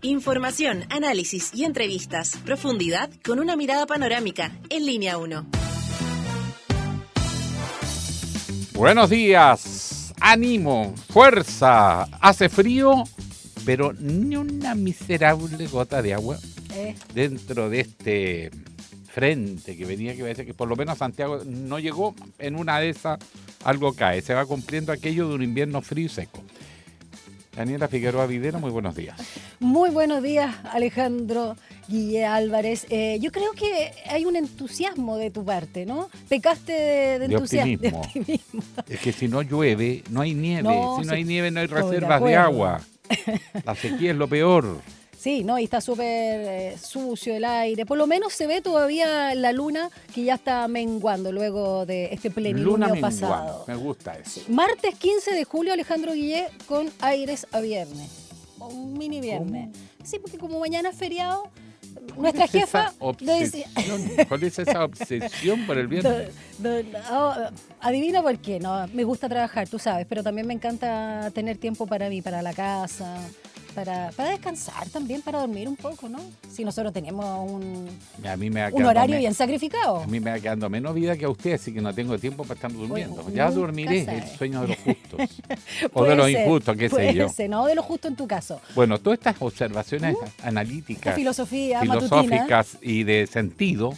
Información, análisis y entrevistas. Profundidad con una mirada panorámica en Línea 1. Buenos días, ánimo, fuerza. Hace frío, pero ni una miserable gota de agua dentro de este frente que venía, que parece que por lo menos Santiago no llegó. En una de esas algo cae. Se va cumpliendo aquello de un invierno frío y seco. Daniela Figueroa Videla, muy buenos días. Muy buenos días, Alejandro Guille Álvarez. Yo creo que hay un entusiasmo de tu parte, ¿no? Pecaste de entusiasmo. De optimismo. Es que si no llueve, no hay nieve. Si no hay nieve, no hay reservas de de agua. La sequía es lo peor. Sí, ¿no? Y está súper sucio el aire. Por lo menos se ve todavía la luna que ya está menguando luego de este plenilunio pasado. Me gusta eso. Sí. Martes 15 de julio, Alejandro Guillé, con aires a viernes. Un mini viernes. ¿Cómo? Sí, porque como mañana es feriado, nuestra jefa... ¿Cuál es esa obsesión por el viernes? Adivina por qué. No, me gusta trabajar, tú sabes, pero también me encanta tener tiempo para mí, para la casa... Para descansar también, para dormir un poco, ¿no? Si nosotros tenemos un horario bien sacrificado. A mí me va quedando menos vida que a usted, así que no tengo tiempo para estar durmiendo. Bueno, ya dormiré, el sueño de los justos. O de los injustos, qué sé yo. No de los justos en tu caso. Bueno, todas estas observaciones analíticas, filosóficas y de sentido,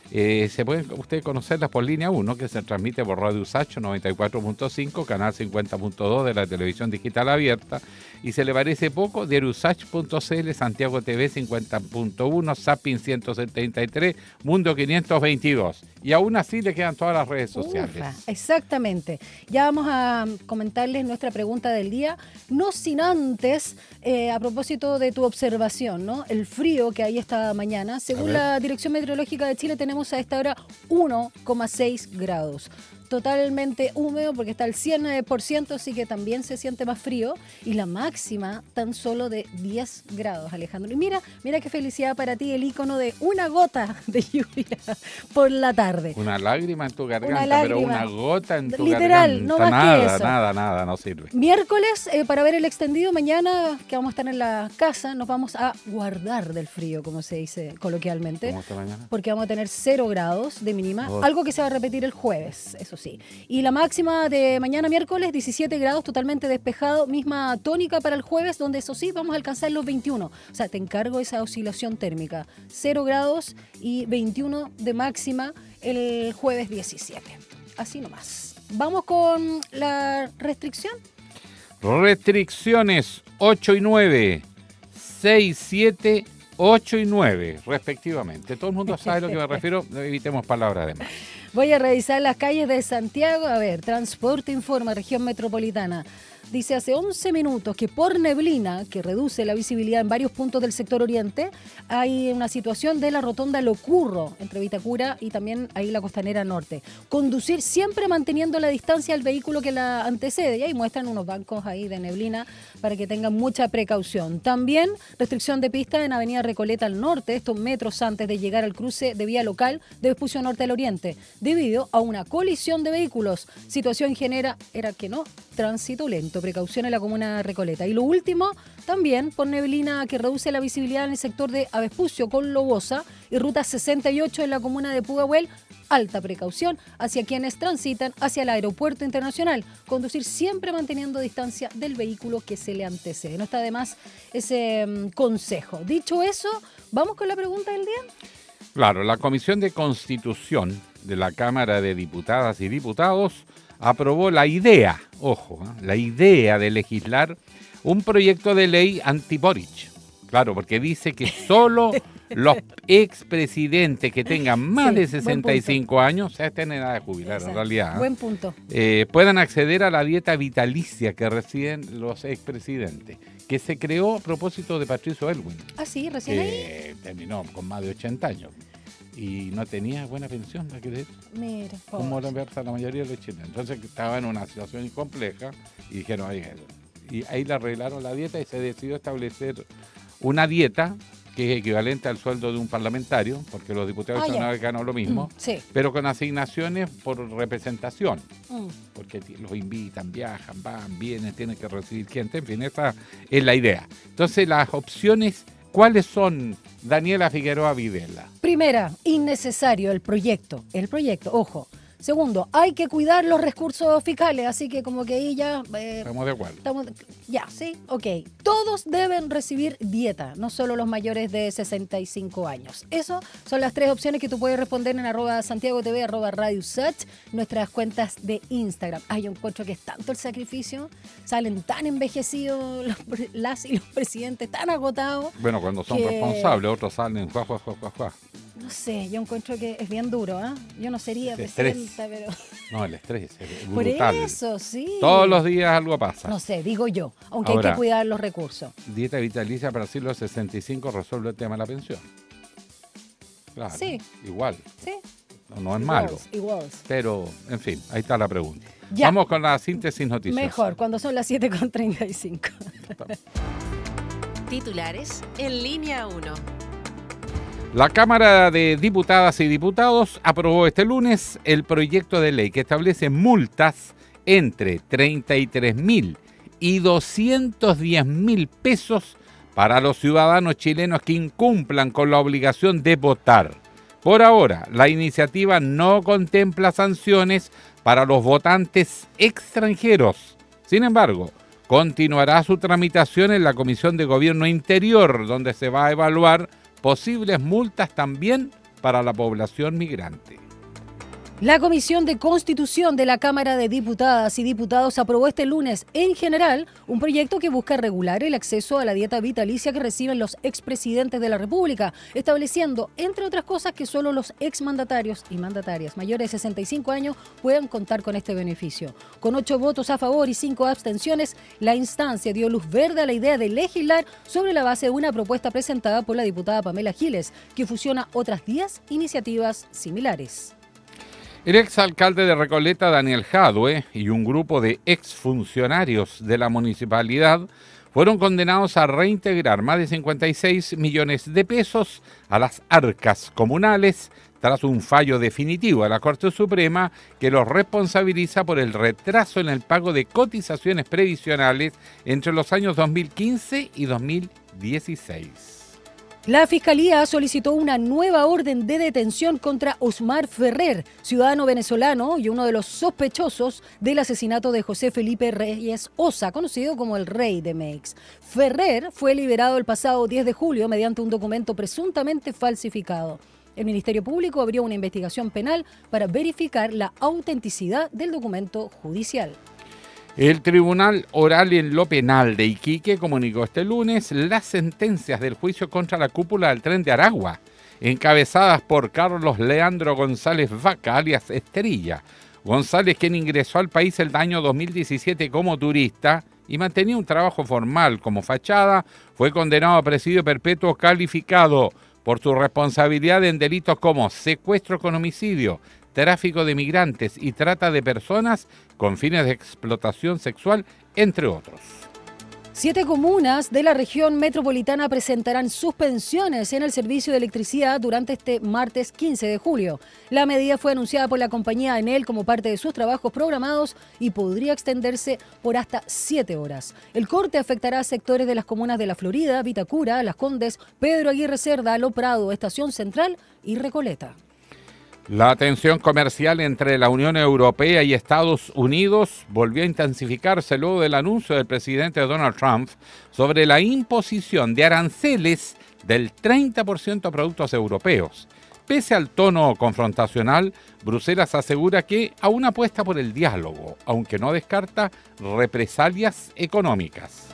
se pueden ustedes conocerlas por Línea 1, que se transmite por Radio Usacho 94.5, canal 50.2 de la televisión digital abierta, y se le parece poco, diariousach.cl, Santiago TV 50.1, Zapping 173, Mundo 522. Y aún así le quedan todas las redes sociales. Exactamente. Ya vamos a comentarles nuestra pregunta del día, no sin antes, a propósito de tu observación, ¿no? El frío que hay esta mañana, según la Dirección Meteorológica de Chile, tenemos a esta hora 1,6 grados. Totalmente húmedo porque está al 100%, así que también se siente más frío. Y la máxima tan solo de 10 grados, Alejandro. Y mira qué felicidad para ti, el ícono de una gota de lluvia por la tarde. Una lágrima en tu garganta, pero una gota en tu literal, garganta. No más que eso. Nada, no sirve. Miércoles, para ver el extendido, mañana que vamos a estar en la casa, nos vamos a guardar del frío, como se dice coloquialmente. ¿Cómo está mañana? Porque vamos a tener 0 grados de mínima, algo que se va a repetir el jueves, eso sí. Y la máxima de mañana miércoles, 17 grados, totalmente despejado, misma tónica para el jueves, donde eso sí, vamos a alcanzar los 21. O sea, te encargo esa oscilación térmica. 0 grados y 21 de máxima el jueves 17. Así nomás. Vamos con la restricción. Restricciones 8 y 9, 6, 7, 8 y 9, respectivamente. Todo el mundo sabe a lo que me refiero, evitemos palabras de más. Voy a revisar las calles de Santiago. A ver, Transporte informa, región metropolitana. Dice hace 11 minutos que por neblina, que reduce la visibilidad en varios puntos del sector oriente, hay una situación de la rotonda Locurro, entre Vitacura y también ahí la Costanera Norte. Conducir siempre manteniendo la distancia al vehículo que la antecede. Y ahí muestran unos bancos ahí de neblina para que tengan mucha precaución. También restricción de pista en Avenida Recoleta al norte, estos metros antes de llegar al cruce de vía local de Vespucio Norte al oriente, debido a una colisión de vehículos. Situación tránsito lento. Precaución en la comuna Recoleta. Y lo último, también por neblina que reduce la visibilidad en el sector de Vespucio con Lobosa y ruta 68 en la comuna de Pudahuel. Alta precaución hacia quienes transitan hacia el aeropuerto internacional. Conducir siempre manteniendo distancia del vehículo que se le antecede. No está de más ese consejo. Dicho eso, ¿vamos con la pregunta del día? Claro, la Comisión de Constitución de la Cámara de Diputadas y Diputados aprobó la idea de legislar un proyecto de ley anti-Boric. Claro, porque dice que solo los expresidentes que tengan más de 65 años, o sea, estén en edad de jubilar en realidad, buen punto, puedan acceder a la dieta vitalicia que reciben los expresidentes, que se creó a propósito de Patricio Aylwin. Ah, sí, recién ahí. Terminó con más de 80 años. Y no tenía buena pensión, ¿la querés? Mira, como la mayoría de los chilenos. Entonces estaba en una situación compleja y dijeron, y ahí le arreglaron la dieta y se decidió establecer una dieta que es equivalente al sueldo de un parlamentario, porque los diputados y senadores ganan lo mismo, pero con asignaciones por representación, porque los invitan, viajan, van, vienen, tienen que recibir gente, en fin, esa es la idea. Entonces, las opciones, ¿cuáles son, Daniela Figueroa Videla? Primera, innecesario el proyecto, ojo. Segundo, hay que cuidar los recursos fiscales, así que como que ahí ya... estamos de acuerdo. Sí, ok. Todos deben recibir dieta, no solo los mayores de 65 años. Esas son las 3 opciones que tú puedes responder en @SantiagoTV, @RadioSach, nuestras cuentas de Instagram. Yo encuentro que es tanto el sacrificio, salen tan envejecidos las y los presidentes, tan agotados. Bueno, cuando son responsables, otros salen juá. No sé, yo encuentro que es bien duro, ¿eh? Yo no sería presidenta, pero... No, el estrés es brutal. Por eso, sí. Todos los días algo pasa. No sé, digo yo, aunque ahora, hay que cuidar los recursos. Dieta vitalicia para los 65 resuelve el tema de la pensión. Claro, sí. Igual. Sí. No es malo. Igual. Pero, en fin, ahí está la pregunta. Ya. Vamos con la síntesis noticiosa. Mejor, cuando son las 7:35. Titulares en línea 1. La Cámara de Diputadas y Diputados aprobó este lunes el proyecto de ley que establece multas entre 33.000 y 210.000 pesos para los ciudadanos chilenos que incumplan con la obligación de votar. Por ahora, la iniciativa no contempla sanciones para los votantes extranjeros. Sin embargo, continuará su tramitación en la Comisión de Gobierno Interior, donde se va a evaluar posibles multas también para la población migrante. La Comisión de Constitución de la Cámara de Diputadas y Diputados aprobó este lunes, en general, un proyecto que busca regular el acceso a la dieta vitalicia que reciben los expresidentes de la República, estableciendo, entre otras cosas, que solo los exmandatarios y mandatarias mayores de 65 años puedan contar con este beneficio. Con 8 votos a favor y 5 abstenciones, la instancia dio luz verde a la idea de legislar sobre la base de una propuesta presentada por la diputada Pamela Giles, que fusiona otras 10 iniciativas similares. El exalcalde de Recoleta, Daniel Jadue, y un grupo de exfuncionarios de la municipalidad fueron condenados a reintegrar más de 56 millones de pesos a las arcas comunales tras un fallo definitivo de la Corte Suprema que los responsabiliza por el retraso en el pago de cotizaciones previsionales entre los años 2015 y 2016. La Fiscalía solicitó una nueva orden de detención contra Osmar Ferrer, ciudadano venezolano y uno de los sospechosos del asesinato de José Felipe Reyes Osa, conocido como el Rey de Meix. Ferrer fue liberado el pasado 10 de julio mediante un documento presuntamente falsificado. El Ministerio Público abrió una investigación penal para verificar la autenticidad del documento judicial. El Tribunal Oral en lo Penal de Iquique comunicó este lunes las sentencias del juicio contra la cúpula del Tren de Aragua, encabezadas por Carlos Leandro González Vaca, alias Estrella. González, quien ingresó al país el año 2017 como turista y mantenía un trabajo formal como fachada, fue condenado a presidio perpetuo calificado por su responsabilidad en delitos como secuestro con homicidio, tráfico de migrantes y trata de personas con fines de explotación sexual, entre otros. 7 comunas de la región metropolitana presentarán suspensiones en el servicio de electricidad durante este martes 15 de julio. La medida fue anunciada por la compañía Enel como parte de sus trabajos programados y podría extenderse por hasta 7 horas. El corte afectará a sectores de las comunas de La Florida, Vitacura, Las Condes, Pedro Aguirre Cerda, Lo Prado, Estación Central y Recoleta. La tensión comercial entre la Unión Europea y Estados Unidos volvió a intensificarse luego del anuncio del presidente Donald Trump sobre la imposición de aranceles del 30% a productos europeos. Pese al tono confrontacional, Bruselas asegura que aún apuesta por el diálogo, aunque no descarta represalias económicas.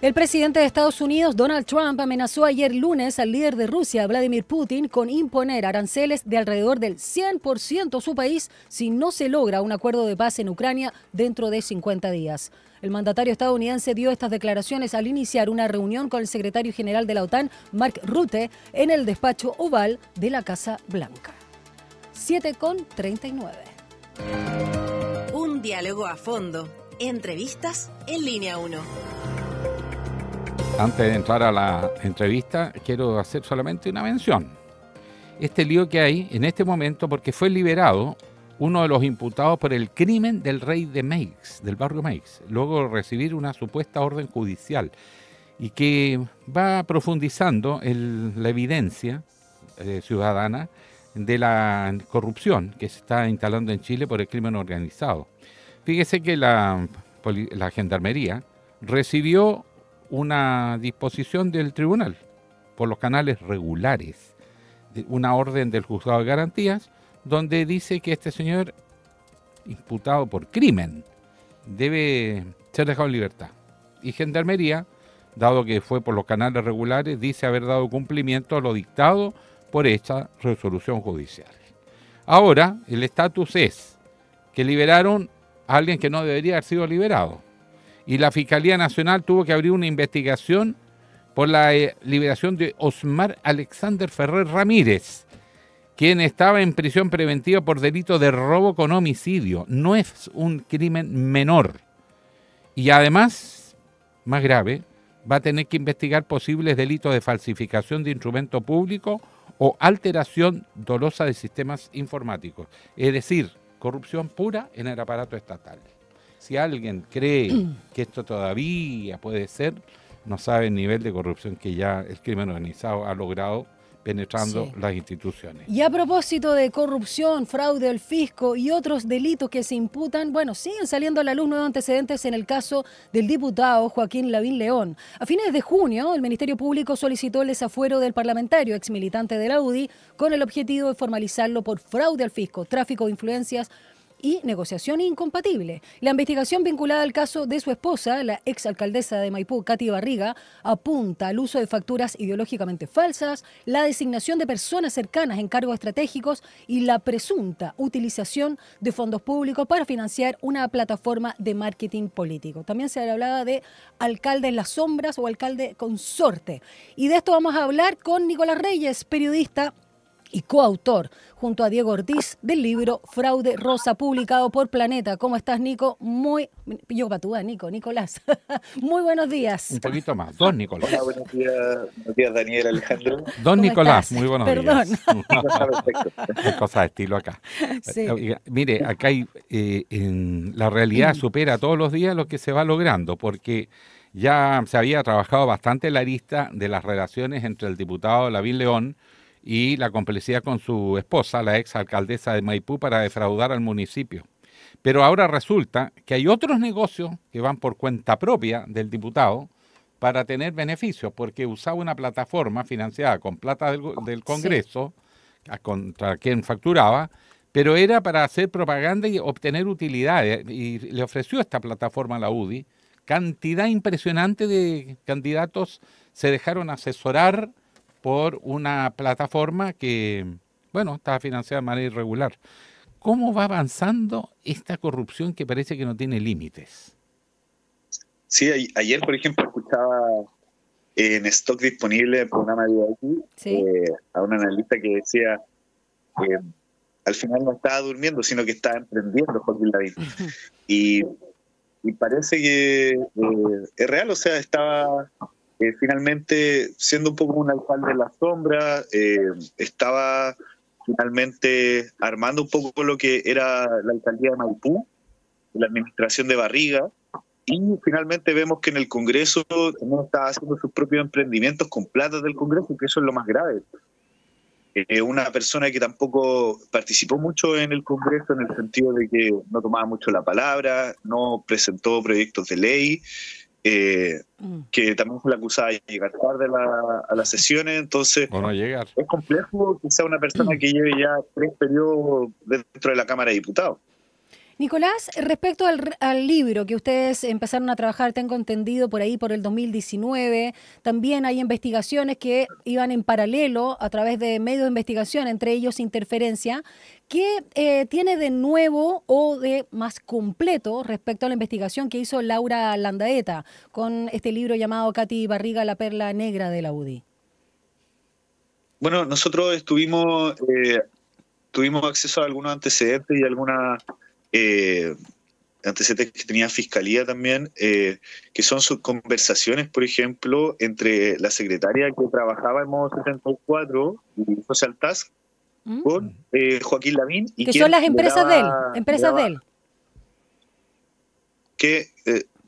El presidente de Estados Unidos, Donald Trump, amenazó ayer lunes al líder de Rusia, Vladimir Putin, con imponer aranceles de alrededor del 100% a su país si no se logra un acuerdo de paz en Ucrania dentro de 50 días. El mandatario estadounidense dio estas declaraciones al iniciar una reunión con el secretario general de la OTAN, Mark Rutte, en el despacho oval de la Casa Blanca. 7:39. Un diálogo a fondo. Entrevistas en línea 1. Antes de entrar a la entrevista, quiero hacer solamente una mención. Este lío que hay en este momento, porque fue liberado uno de los imputados por el crimen del rey de Meix, del barrio Meix, luego de recibir una supuesta orden judicial, y que va profundizando en la evidencia ciudadana de la corrupción que se está instalando en Chile por el crimen organizado. Fíjese que la Gendarmería recibió una disposición del tribunal por los canales regulares, una orden del juzgado de garantías, donde dice que este señor, imputado por crimen, debe ser dejado en libertad. Y Gendarmería, dado que fue por los canales regulares, dice haber dado cumplimiento a lo dictado por esta resolución judicial. Ahora, el estatus es que liberaron a alguien que no debería haber sido liberado. Y la Fiscalía Nacional tuvo que abrir una investigación por la liberación de Osmar Alexander Ferrer Ramírez, quien estaba en prisión preventiva por delito de robo con homicidio. No es un crimen menor. Y además, más grave, va a tener que investigar posibles delitos de falsificación de instrumento público o alteración dolosa de sistemas informáticos. Es decir, corrupción pura en el aparato estatal. Si alguien cree que esto todavía puede ser, no sabe el nivel de corrupción que ya el crimen organizado ha logrado penetrando las instituciones. Y a propósito de corrupción, fraude al fisco y otros delitos que se imputan, bueno, siguen saliendo a la luz nuevos antecedentes en el caso del diputado Joaquín Lavín León. A fines de junio, el Ministerio Público solicitó el desafuero del parlamentario, ex militante de la UDI, con el objetivo de formalizarlo por fraude al fisco, tráfico de influencias y negociación incompatible. La investigación vinculada al caso de su esposa, la exalcaldesa de Maipú, Katy Barriga, apunta al uso de facturas ideológicamente falsas, la designación de personas cercanas en cargos estratégicos y la presunta utilización de fondos públicos para financiar una plataforma de marketing político. También se hablaba de alcalde en las sombras o alcalde consorte. Y de esto vamos a hablar con Nicolás Reyes, periodista y coautor, junto a Diego Ortiz, del libro Fraude Rosa, publicado por Planeta. ¿Cómo estás, Nico? Yo patúa, Nicolás. Muy buenos días. Un poquito más. Don Nicolás. Hola, buenos días, Daniel, Alejandro. Don Nicolás, muy buenos Perdón. días. Hay cosas de estilo acá. Sí. Mire, acá hay, en la realidad supera todos los días lo que se va logrando, porque ya se había trabajado bastante la arista de las relaciones entre el diputado Lavín León y la complicidad con su esposa, la ex alcaldesa de Maipú, para defraudar al municipio. Pero ahora resulta que hay otros negocios que van por cuenta propia del diputado para tener beneficios, porque usaba una plataforma financiada con plata del Congreso, contra quien facturaba, pero era para hacer propaganda y obtener utilidades. Y le ofreció esta plataforma a la UDI. Cantidad impresionante de candidatos se dejaron asesorar por una plataforma que, bueno, estaba financiada de manera irregular. ¿Cómo va avanzando esta corrupción que parece que no tiene límites? Sí, ayer, por ejemplo, escuchaba en Stock Disponible, el programa de aquí, a un analista que decía que al final no estaba durmiendo, sino que estaba emprendiendo Joaquín Lavín. Y parece que es real, o sea, estaba finalmente siendo un poco un alcalde en la sombra, estaba finalmente armando un poco lo que era la alcaldía de Maipú, la administración de Barriga, y finalmente vemos que en el Congreso también estaba haciendo sus propios emprendimientos con plata del Congreso, que eso es lo más grave. Una persona que tampoco participó mucho en el Congreso en el sentido de que no tomaba mucho la palabra, no presentó proyectos de ley, que también se le acusaba de llegar tarde a las sesiones, entonces o no llegar. Es complejo que sea una persona que lleve ya 3 periodos dentro de la Cámara de Diputados. Nicolás, respecto al libro que ustedes empezaron a trabajar, tengo entendido por ahí por el 2019, también hay investigaciones que iban en paralelo a través de medios de investigación, entre ellos Interferencia. ¿Qué tiene de nuevo o de más completo respecto a la investigación que hizo Laura Landaeta con este libro llamado Katy Barriga, la perla negra de la UDI? Bueno, nosotros tuvimos acceso a algunos antecedentes y algunas antecedentes que tenía Fiscalía también, que son sus conversaciones, por ejemplo, entre la secretaria que trabajaba en Modo 74 y Social Task con Joaquín Lavín. Y que son las empresas de él, empresas de él.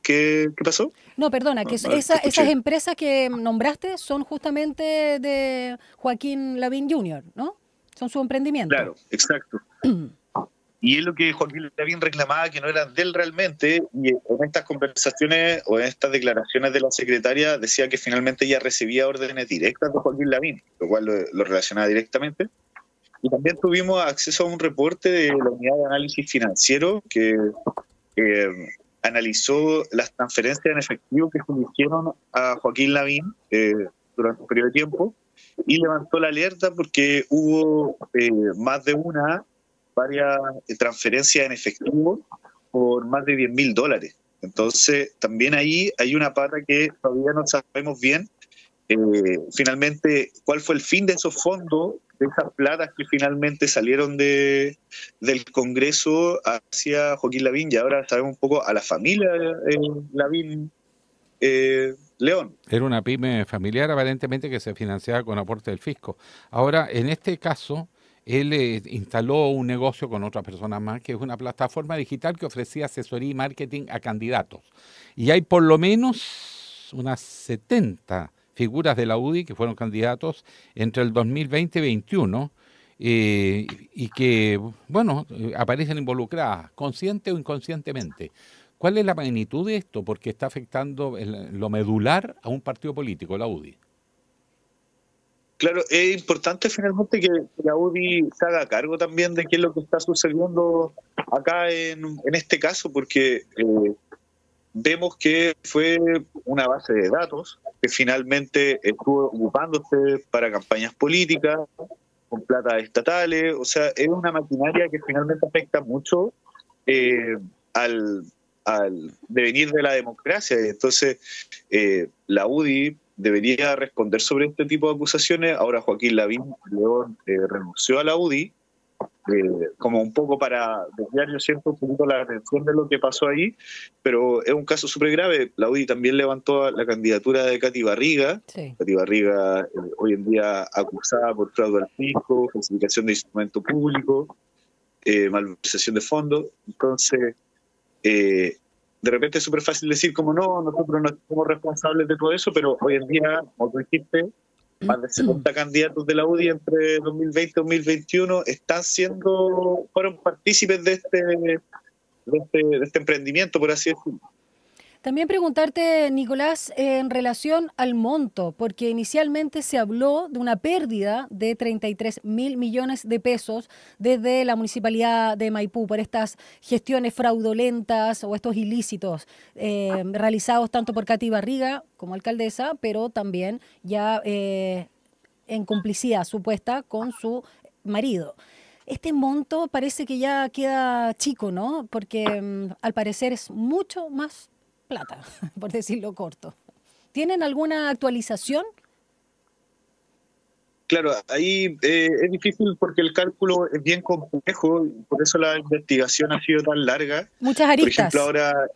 ¿Qué pasó? No, perdona, que esas empresas que nombraste son justamente de Joaquín Lavín Jr., ¿no? Son su emprendimiento. Claro, exacto. Y es lo que Joaquín Lavín reclamaba, que no eran de él realmente, y en estas conversaciones o en estas declaraciones de la secretaria decía que finalmente ella recibía órdenes directas de Joaquín Lavín, lo cual lo relacionaba directamente. Y también tuvimos acceso a un reporte de la Unidad de Análisis Financiero que analizó las transferencias en efectivo que se le hicieron a Joaquín Lavín durante un periodo de tiempo, y levantó la alerta porque hubo más de varias transferencias en efectivo por más de $10.000. Entonces, también ahí hay una pata que todavía no sabemos bien finalmente cuál fue el fin de esos fondos, de esas platas que finalmente salieron del Congreso hacia Joaquín Lavín, y ahora sabemos un poco a la familia Lavín León. Era una pyme familiar aparentemente que se financiaba con aporte del fisco. Ahora, en este caso, él instaló un negocio con otra persona más, que es una plataforma digital que ofrecía asesoría y marketing a candidatos. Y hay por lo menos unas 70 figuras de la UDI que fueron candidatos entre el 2020 y 2021 y que, bueno, aparecen involucradas, consciente o inconscientemente. ¿Cuál es la magnitud de esto? Porque está afectando lo medular a un partido político, la UDI. Claro, es importante finalmente que la UDI se haga cargo también de qué es lo que está sucediendo acá en este caso, porque vemos que fue una base de datos que finalmente estuvo ocupándose para campañas políticas, con plata estatales. O sea, es una maquinaria que finalmente afecta mucho al devenir de la democracia. Entonces, la UDI debería responder sobre este tipo de acusaciones. Ahora Joaquín Lavín León renunció a la UDI, como un poco para desviar, yo siento, un poquito la atención de lo que pasó ahí, pero es un caso súper grave. La UDI también levantó la candidatura de Katy Barriga. Sí. Katy Barriga hoy en día acusada por fraude al fisco, falsificación de instrumento público, malversación de fondos. Entonces, de repente es súper fácil decir como no, nosotros no somos responsables de todo eso, pero hoy en día, como tú dijiste, más de 70 candidatos de la UDI entre 2020 y 2021 fueron partícipes de este emprendimiento, por así decirlo. También preguntarte, Nicolás, en relación al monto, porque inicialmente se habló de una pérdida de 33.000 millones de pesos desde la Municipalidad de Maipú por estas gestiones fraudulentas o estos ilícitos realizados tanto por Katy Barriga como alcaldesa, pero también ya en complicidad supuesta con su marido. Este monto parece que ya queda chico, ¿no? Porque al parecer es mucho más plata, por decirlo corto. ¿Tienen alguna actualización? Claro, ahí es difícil porque el cálculo es bien complejo, por eso la investigación ha sido tan larga. Muchas aristas. Por ejemplo, ahora,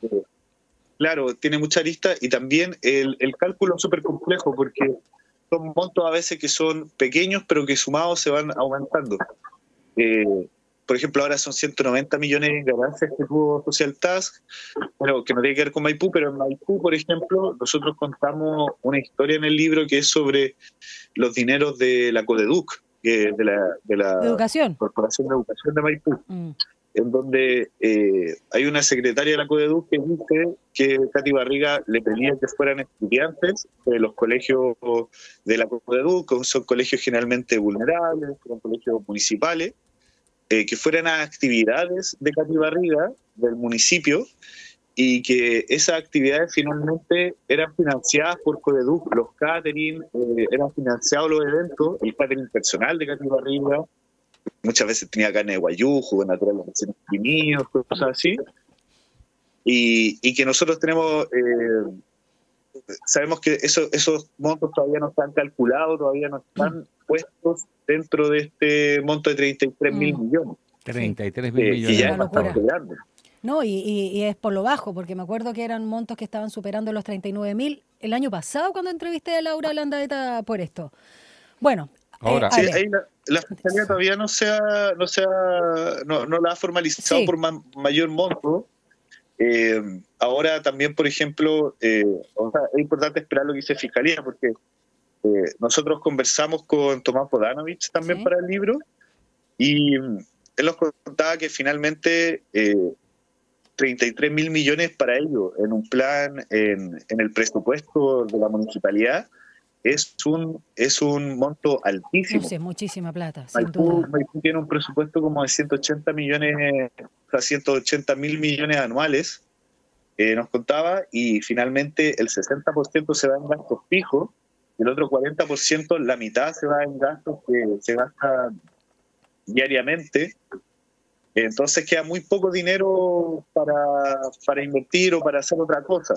claro, tiene muchas aristas, y también el cálculo es súper complejo porque son montos a veces que son pequeños, pero que sumados se van aumentando. Por ejemplo, ahora son 190 millones de ganancias que tuvo Social Task, bueno, que no tiene que ver con Maipú, pero en Maipú, por ejemplo, nosotros contamos una historia en el libro que es sobre los dineros de la CODEDUC, de la Educación. Corporación de Educación de Maipú, en donde hay una secretaria de la CODEDUC que dice que Katy Barriga le pedía que fueran estudiantes de los colegios de la CODEDUC, que son colegios generalmente vulnerables, son colegios municipales, que fueran a actividades de Katy Barriga, del municipio, y que esas actividades finalmente eran financiadas por CODEDUC, los catering, eran financiados los eventos, el catering personal de Katy Barriga, muchas veces tenía carne de guayú, jugo natural, exprimidos, cosas así, y que nosotros tenemos, sabemos que esos montos todavía no están calculados, todavía no están puestos dentro de este monto de 33.000 millones. 33.000 millones. Y ya es bastante grande. No, y es por lo bajo, porque me acuerdo que eran montos que estaban superando los 39.000 el año pasado cuando entrevisté a Laura Landaeta por esto. Bueno, ahora sí, ahí la fiscalía todavía no la ha formalizado por mayor monto. Ahora también, por ejemplo, o sea, es importante esperar lo que dice Fiscalía, porque nosotros conversamos con Tomás Bodanovich también para el libro, y él nos contaba que finalmente 33.000 millones para ellos en un plan, en el presupuesto de la municipalidad, es un monto altísimo. No sé, muchísima plata, sin Maipú duda. tiene un presupuesto como de 180 millones, o sea, 180.000 millones anuales, nos contaba, y finalmente el 60% se va en gastos fijos, y el otro 40%, la mitad, se va en gastos que se gastan diariamente. Entonces queda muy poco dinero para invertir o para hacer otra cosa.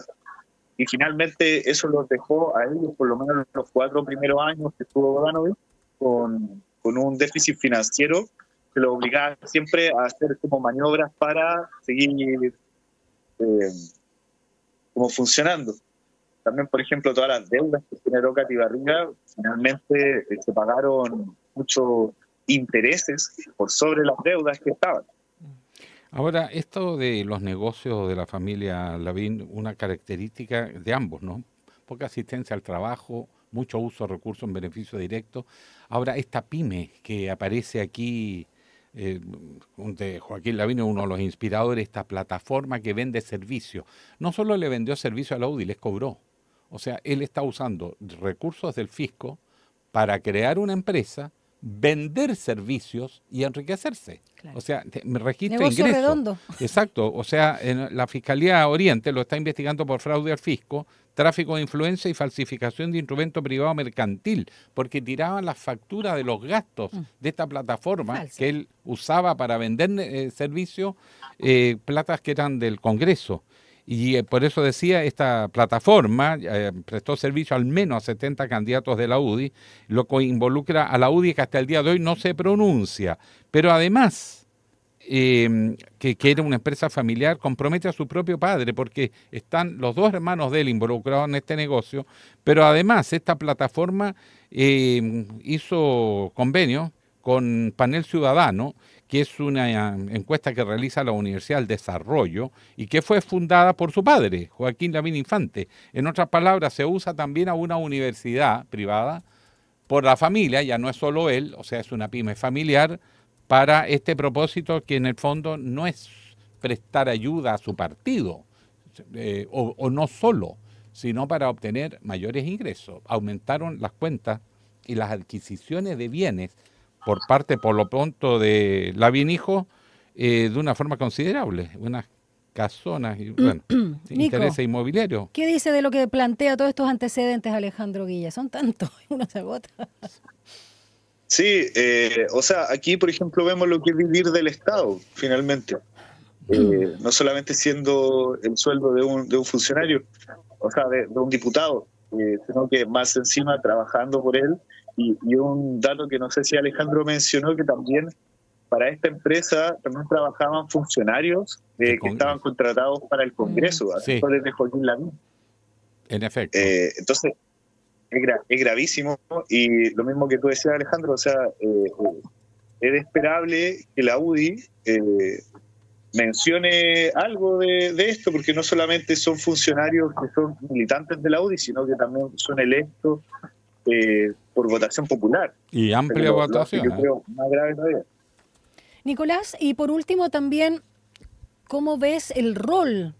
Y finalmente eso los dejó a ellos, por lo menos los 4 primeros años que estuvo Bodanovich, con un déficit financiero que lo obligaba siempre a hacer como maniobras para seguir como funcionando. También, por ejemplo, todas las deudas que generó Katy Barriga, finalmente se pagaron muchos intereses por sobre las deudas que estaban. Ahora, esto de los negocios de la familia Lavín, una característica de ambos, ¿no? Poca asistencia al trabajo, mucho uso de recursos en beneficio directo. Ahora, esta pyme que aparece aquí, de Joaquín Lavín es uno de los inspiradores, esta plataforma que vende servicios. No solo le vendió servicio a la UDI, les cobró. O sea, él está usando recursos del fisco para crear una empresa, vender servicios y enriquecerse. Claro. O sea, me registra negocio ingresos. Redondo. Exacto. O sea, en la Fiscalía Oriente lo está investigando por fraude al fisco, tráfico de influencia y falsificación de instrumento privado mercantil, porque tiraban las facturas de los gastos de esta plataforma que él usaba para vender servicios, platas que eran del Congreso. Y por eso decía, esta plataforma prestó servicio al menos a 70 candidatos de la UDI, lo que involucra a la UDI que hasta el día de hoy no se pronuncia. Pero además, que era una empresa familiar, compromete a su propio padre, porque están los dos hermanos de él involucrados en este negocio, pero además esta plataforma hizo convenio con Panel Ciudadano, que es una encuesta que realiza la Universidad del Desarrollo y que fue fundada por su padre, Joaquín Lavín Infante. En otras palabras, se usa también a una universidad privada por la familia, ya no es solo él, o sea, es una pyme familiar, para este propósito que en el fondo no es prestar ayuda a su partido, o no solo, sino para obtener mayores ingresos. Aumentaron las cuentas y las adquisiciones de bienes por parte, por lo pronto, de Lavín Hijo, de una forma considerable, unas casonas y, bueno, intereses inmobiliarios. ¿Qué dice de lo que plantea todos estos antecedentes Alejandro Guilla? Son tantos, uno se agota. Sí, o sea, aquí, por ejemplo, vemos lo que es vivir del Estado, finalmente. No solamente siendo el sueldo de un funcionario, o sea, de un diputado, sino que más encima trabajando por él. Y un dato que no sé si Alejandro mencionó, que también para esta empresa también trabajaban funcionarios que estaban contratados para el Congreso, asesores de Joaquín Lavín. En efecto. Entonces, es gravísimo, y lo mismo que tú decías, Alejandro, o sea, es esperable que la UDI mencione algo de esto, porque no solamente son funcionarios que son militantes de la UDI, sino que también son electos por votación popular. Y amplia votación. Yo creo más grave todavía. Nicolás, y por último también, ¿cómo ves el rol,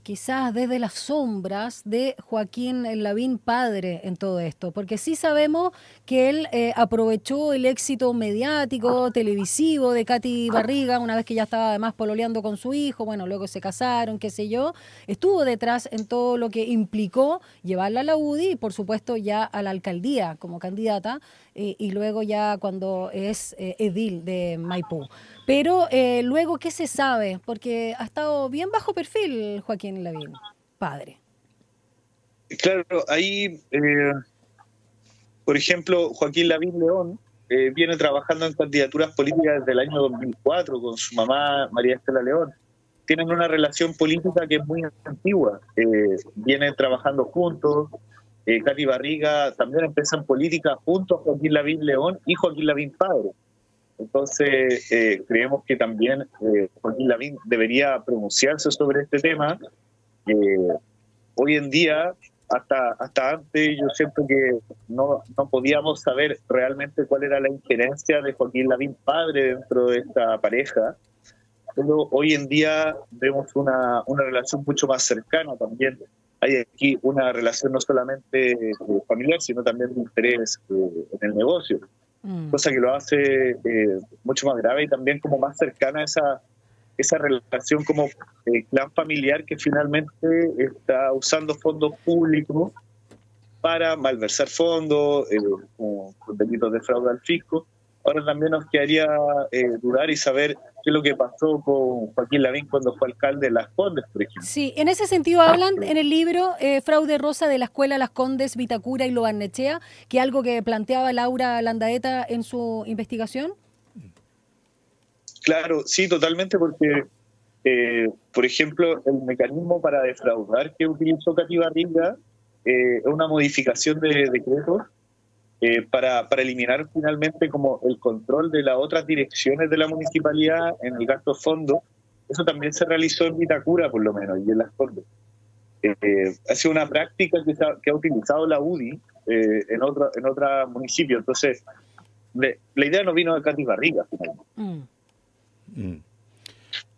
quizás desde las sombras, de Joaquín Lavín padre en todo esto? Porque sí sabemos que él aprovechó el éxito mediático, televisivo de Katy Barriga, una vez que ya estaba además pololeando con su hijo, bueno, luego se casaron, qué sé yo, estuvo detrás en todo lo que implicó llevarla a la UDI y por supuesto ya a la alcaldía como candidata, y luego ya cuando es edil de Maipú. Pero luego, ¿qué se sabe? Porque ha estado bien bajo perfil Joaquín Lavín, padre. Claro, ahí, por ejemplo, Joaquín Lavín León viene trabajando en candidaturas políticas desde el año 2004 con su mamá María Estela León. tienen una relación política que es muy antigua. Vienen trabajando juntos. Katy Barriga también empezó en política junto a Joaquín Lavín León y Joaquín Lavín padre. Entonces, creemos que también Joaquín Lavín debería pronunciarse sobre este tema. Hoy en día, hasta antes, yo siento que no podíamos saber realmente cuál era la injerencia de Joaquín Lavín padre dentro de esta pareja, pero hoy en día vemos una relación mucho más cercana también. Hay aquí una relación no solamente familiar, sino también de interés en el negocio. Cosa que lo hace mucho más grave y también como más cercana a esa relación como clan familiar que finalmente está usando fondos públicos para malversar fondos, con delitos de fraude al fisco. Ahora también nos quedaría dudar y saber qué es lo que pasó con Joaquín Lavín cuando fue alcalde de Las Condes, por ejemplo. Sí, en ese sentido hablan en el libro Fraude Rosa de la Escuela Las Condes, Vitacura y Lo Barnechea, que es algo que planteaba Laura Landaeta en su investigación. Claro, sí, totalmente, porque, por ejemplo, el mecanismo para defraudar que utilizó Katy Barriga es una modificación de decretos para eliminar finalmente como el control de las otras direcciones de la municipalidad en el gasto fondo. Eso también se realizó en Vitacura, por lo menos, y en Las Condes. Ha sido una práctica que ha utilizado la UDI en otro municipio. Entonces, la idea no vino de Katy Barriga, finalmente.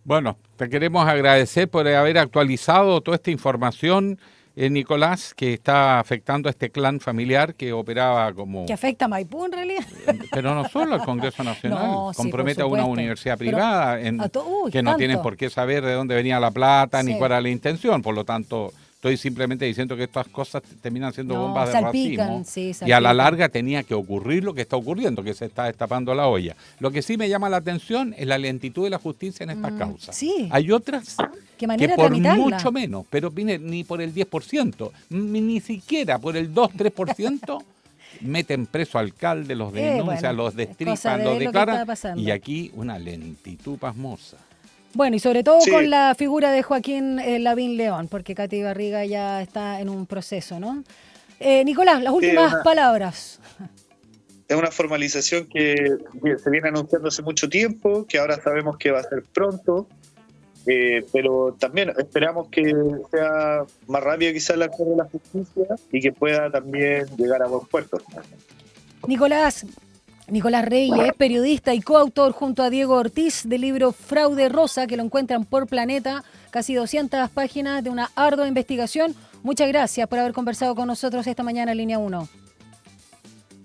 Bueno, te queremos agradecer por haber actualizado toda esta información, Nicolás, que está afectando a este clan familiar que operaba como... Que afecta a Maipú, en realidad. Pero no solo al Congreso Nacional, no, compromete sí, a una universidad privada que no tienen por qué saber de dónde venía la plata ni cuál era la intención. Por lo tanto, estoy simplemente diciendo que estas cosas terminan siendo bombas de racismo. Y a la larga tenía que ocurrir lo que está ocurriendo, que se está destapando la olla. Lo que sí me llama la atención es la lentitud de la justicia en estas causas. Sí. Hay otras que por mucho menos, pero ni por el 10%, ni siquiera por el 2-3%, meten preso al alcalde, los denuncian, los destripan, los declaran. Y aquí una lentitud pasmosa. Bueno, y sobre todo con la figura de Joaquín Lavín León, porque Katy Barriga ya está en un proceso, ¿no? Nicolás, las últimas palabras. Es una formalización que se viene anunciando hace mucho tiempo, que ahora sabemos que va a ser pronto, pero también esperamos que sea más rápido quizás la acción de la justicia y que pueda también llegar a buen puerto. Nicolás Reyes, periodista y coautor junto a Diego Ortiz del libro Fraude Rosa, que lo encuentran por Planeta, casi 200 páginas de una ardua investigación. Muchas gracias por haber conversado con nosotros esta mañana en Línea 1.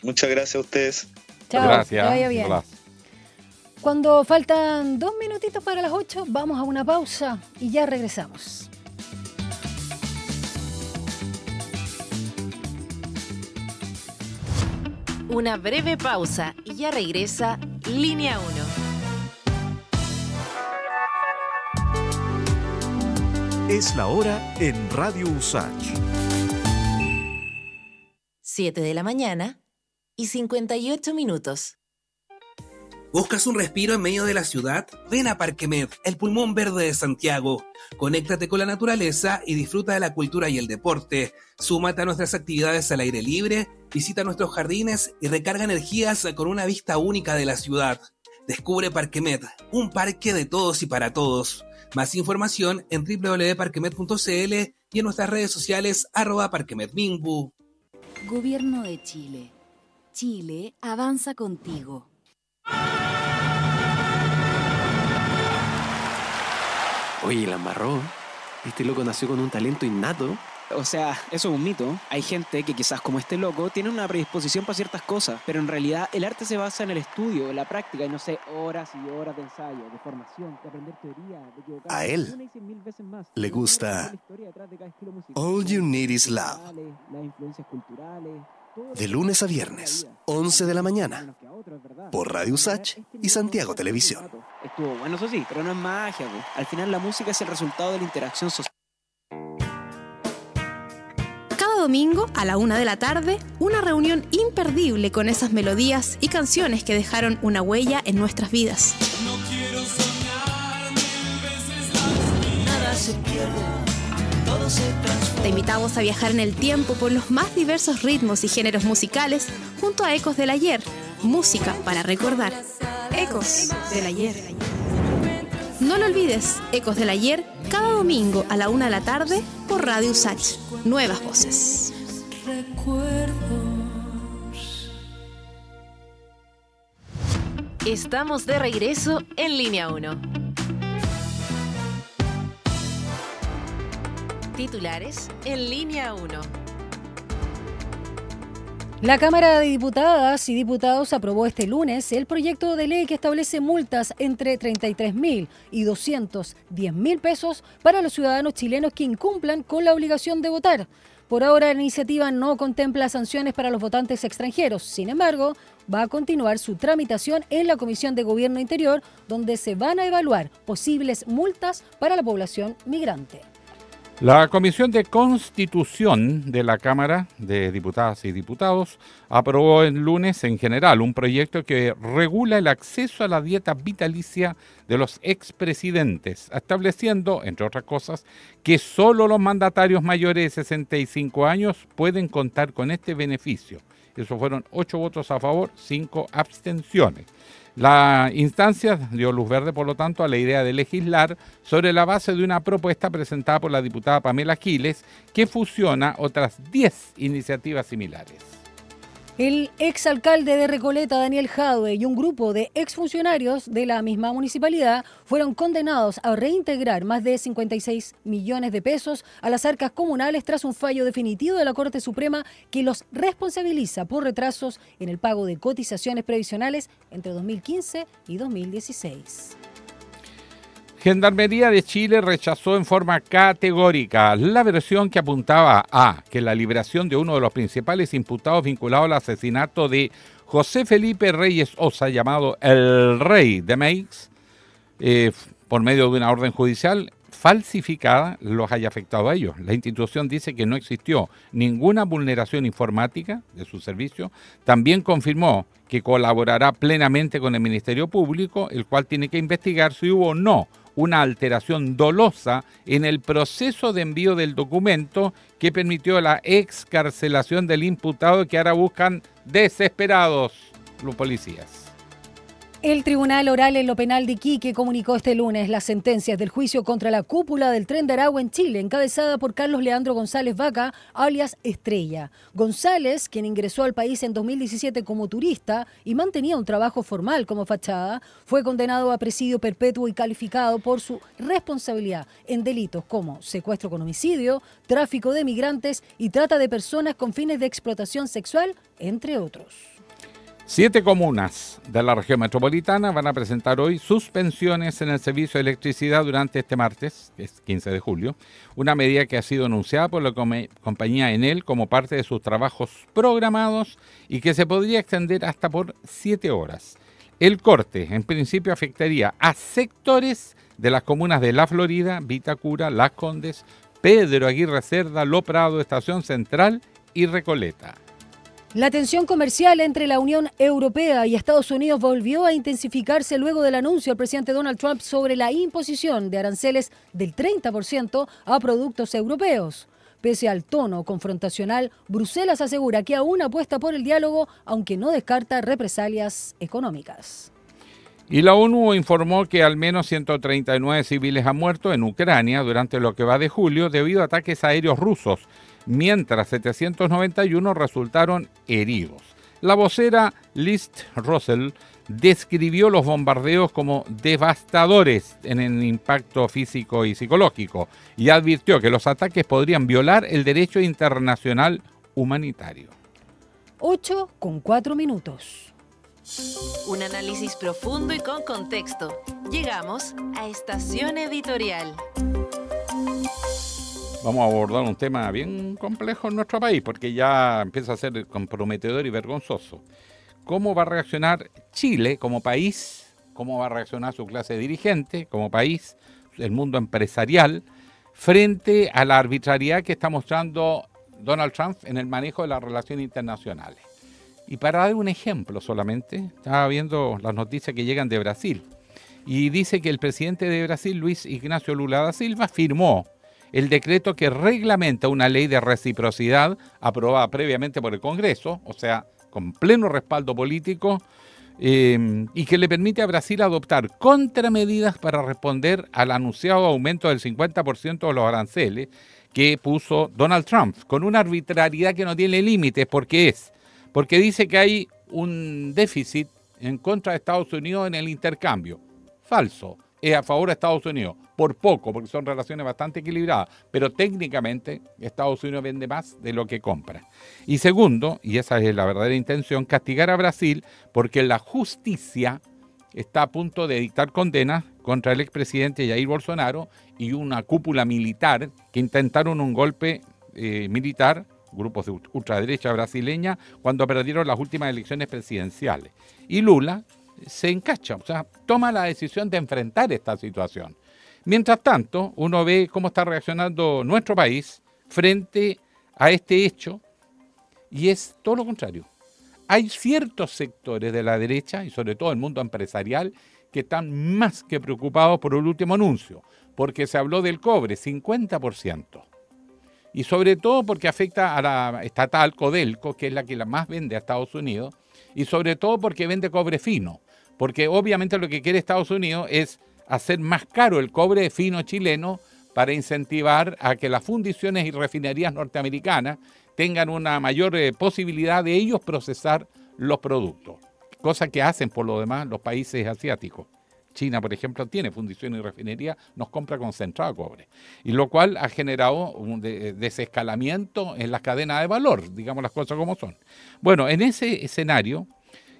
Muchas gracias a ustedes. Chao, gracias. Que vaya bien. Hola. Cuando faltan 2 minutitos para las 8, vamos a una pausa y ya regresamos. Una breve pausa y ya regresa Línea 1. Es la hora en Radio USACH. 7 de la mañana y 58 minutos. ¿Buscas un respiro en medio de la ciudad? Ven a Parquemed, el pulmón verde de Santiago. Conéctate con la naturaleza y disfruta de la cultura y el deporte. Súmate a nuestras actividades al aire libre, visita nuestros jardines y recarga energías con una vista única de la ciudad. Descubre Parquemed, un parque de todos y para todos. Más información en www.parquemed.cl y en nuestras redes sociales @parquemedminbu. Gobierno de Chile. Chile avanza contigo. Oye, la embarró. Este loco nació con un talento innato. O sea, eso es un mito. Hay gente que quizás como este loco tiene una predisposición para ciertas cosas, pero en realidad el arte se basa en el estudio, en la práctica y no sé, horas y horas de ensayo, de formación, de aprender teoría, de equivocarse. A él le gusta All You Need Is Love. Las influencias culturales. De lunes a viernes, 11 de la mañana, por Radio USACH y Santiago Televisión. Estuvo bueno, eso sí, pero no es magia, pues. Al final la música es el resultado de la interacción social. Cada domingo, a la 1 de la tarde, una reunión imperdible con esas melodías y canciones que dejaron una huella en nuestras vidas. No quiero soñar 1000 veces más. Te invitamos a viajar en el tiempo por los más diversos ritmos y géneros musicales junto a Ecos del Ayer, música para recordar. Ecos del Ayer. No lo olvides, Ecos del Ayer, cada domingo a la 1 de la tarde por Radio USACH. Nuevas voces. Estamos de regreso en Línea 1. Titulares en Línea 1. La Cámara de Diputadas y Diputados aprobó este lunes el proyecto de ley que establece multas entre 33.000 y 210.000 pesos para los ciudadanos chilenos que incumplan con la obligación de votar. Por ahora, la iniciativa no contempla sanciones para los votantes extranjeros. Sin embargo, va a continuar su tramitación en la Comisión de Gobierno Interior, donde se van a evaluar posibles multas para la población migrante. La Comisión de Constitución de la Cámara de Diputadas y Diputados aprobó el lunes en general un proyecto que regula el acceso a la dieta vitalicia de los expresidentes, estableciendo, entre otras cosas, que solo los mandatarios mayores de 65 años pueden contar con este beneficio. Eso fueron 8 votos a favor, 5 abstenciones. La instancia dio luz verde, por lo tanto, a la idea de legislar sobre la base de una propuesta presentada por la diputada Pamela Giles, que fusiona otras 10 iniciativas similares. El exalcalde de Recoleta, Daniel Jadwe, y un grupo de exfuncionarios de la misma municipalidad fueron condenados a reintegrar más de 56 millones de pesos a las arcas comunales tras un fallo definitivo de la Corte Suprema que los responsabiliza por retrasos en el pago de cotizaciones previsionales entre 2015 y 2016. Gendarmería de Chile rechazó en forma categórica la versión que apuntaba a que la liberación de uno de los principales imputados vinculado al asesinato de José Felipe Reyes Osa, llamado el Rey de Meix, por medio de una orden judicial falsificada, los haya afectado a ellos. La institución dice que no existió ninguna vulneración informática de su servicio. También confirmó que colaborará plenamente con el Ministerio Público, el cual tiene que investigar si hubo o no una alteración dolosa en el proceso de envío del documento que permitió la excarcelación del imputado, que ahora buscan desesperados los policías. El Tribunal Oral en lo Penal de Iquique comunicó este lunes las sentencias del juicio contra la cúpula del Tren de Aragua en Chile, encabezada por Carlos Leandro González Vaca, alias Estrella. González, quien ingresó al país en 2017 como turista y mantenía un trabajo formal como fachada, fue condenado a presidio perpetuo y calificado por su responsabilidad en delitos como secuestro con homicidio, tráfico de migrantes y trata de personas con fines de explotación sexual, entre otros. 7 comunas de la región metropolitana van a presentar hoy suspensiones en el servicio de electricidad durante este martes, que es 15 de julio, una medida que ha sido anunciada por la compañía Enel como parte de sus trabajos programados y que se podría extender hasta por 7 horas. El corte, en principio, afectaría a sectores de las comunas de La Florida, Vitacura, Las Condes, Pedro Aguirre Cerda, Lo Prado, Estación Central y Recoleta. La tensión comercial entre la Unión Europea y Estados Unidos volvió a intensificarse luego del anuncio del presidente Donald Trump sobre la imposición de aranceles del 30% a productos europeos. Pese al tono confrontacional, Bruselas asegura que aún apuesta por el diálogo, aunque no descarta represalias económicas. Y la ONU informó que al menos 139 civiles han muerto en Ucrania durante lo que va de julio debido a ataques aéreos rusos, mientras 791 resultaron heridos. La vocera Liz Russell describió los bombardeos como devastadores en el impacto físico y psicológico y advirtió que los ataques podrían violar el derecho internacional humanitario. 8:04. Un análisis profundo y con contexto. Llegamos a Estación Editorial. Vamos a abordar un tema bien complejo en nuestro país, porque ya empieza a ser comprometedor y vergonzoso. ¿Cómo va a reaccionar Chile como país? ¿Cómo va a reaccionar su clase dirigente como país, el mundo empresarial, frente a la arbitrariedad que está mostrando Donald Trump en el manejo de las relaciones internacionales? Y para dar un ejemplo solamente, estaba viendo las noticias que llegan de Brasil, y dice que el presidente de Brasil, Luis Ignacio Lula da Silva, firmó el decreto que reglamenta una ley de reciprocidad aprobada previamente por el Congreso, o sea, con pleno respaldo político, y que le permite a Brasil adoptar contramedidas para responder al anunciado aumento del 50% de los aranceles que puso Donald Trump, con una arbitrariedad que no tiene límites. Porque dice que hay un déficit en contra de Estados Unidos en el intercambio. Falso. Es a favor de Estados Unidos, por poco, porque son relaciones bastante equilibradas, pero técnicamente Estados Unidos vende más de lo que compra. Y segundo, y esa es la verdadera intención, castigar a Brasil porque la justicia está a punto de dictar condenas contra el expresidente Jair Bolsonaro y una cúpula militar que intentaron un golpe militar, grupos de ultraderecha brasileña, cuando perdieron las últimas elecciones presidenciales. Y Lula se encacha, o sea, toma la decisión de enfrentar esta situación. Mientras tanto, uno ve cómo está reaccionando nuestro país frente a este hecho y es todo lo contrario. Hay ciertos sectores de la derecha y sobre todo el mundo empresarial que están más que preocupados por el último anuncio, porque se habló del cobre, 50%. Y sobre todo porque afecta a la estatal Codelco, que es la que más vende a Estados Unidos, y sobre todo porque vende cobre fino. Porque obviamente lo que quiere Estados Unidos es hacer más caro el cobre fino chileno para incentivar a que las fundiciones y refinerías norteamericanas tengan una mayor posibilidad de ellos procesar los productos. Cosa que hacen por lo demás los países asiáticos. China, por ejemplo, tiene fundición y refinería, nos compra concentrado cobre. Y lo cual ha generado un desescalamiento en las cadenas de valor, digamos las cosas como son. Bueno, en ese escenario,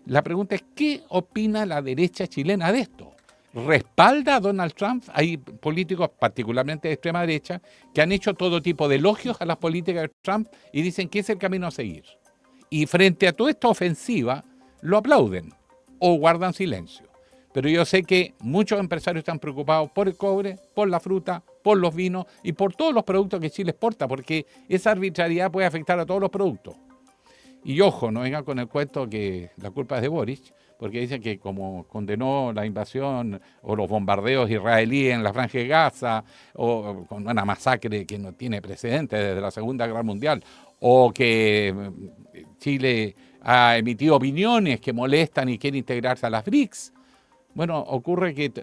la pregunta es, ¿qué opina la derecha chilena de esto? ¿Respalda a Donald Trump? Hay políticos, particularmente de extrema derecha, que han hecho todo tipo de elogios a las políticas de Trump y dicen que es el camino a seguir. Y frente a toda esta ofensiva, lo aplauden o guardan silencio. Pero yo sé que muchos empresarios están preocupados por el cobre, por la fruta, por los vinos y por todos los productos que Chile exporta, porque esa arbitrariedad puede afectar a todos los productos. Y ojo, no vengan con el cuento que la culpa es de Boric, porque dicen que como condenó la invasión o los bombardeos israelíes en la Franja de Gaza, o con una masacre que no tiene precedentes desde la Segunda Guerra Mundial, o que Chile ha emitido opiniones que molestan y quiere integrarse a las BRICS. Bueno, ocurre que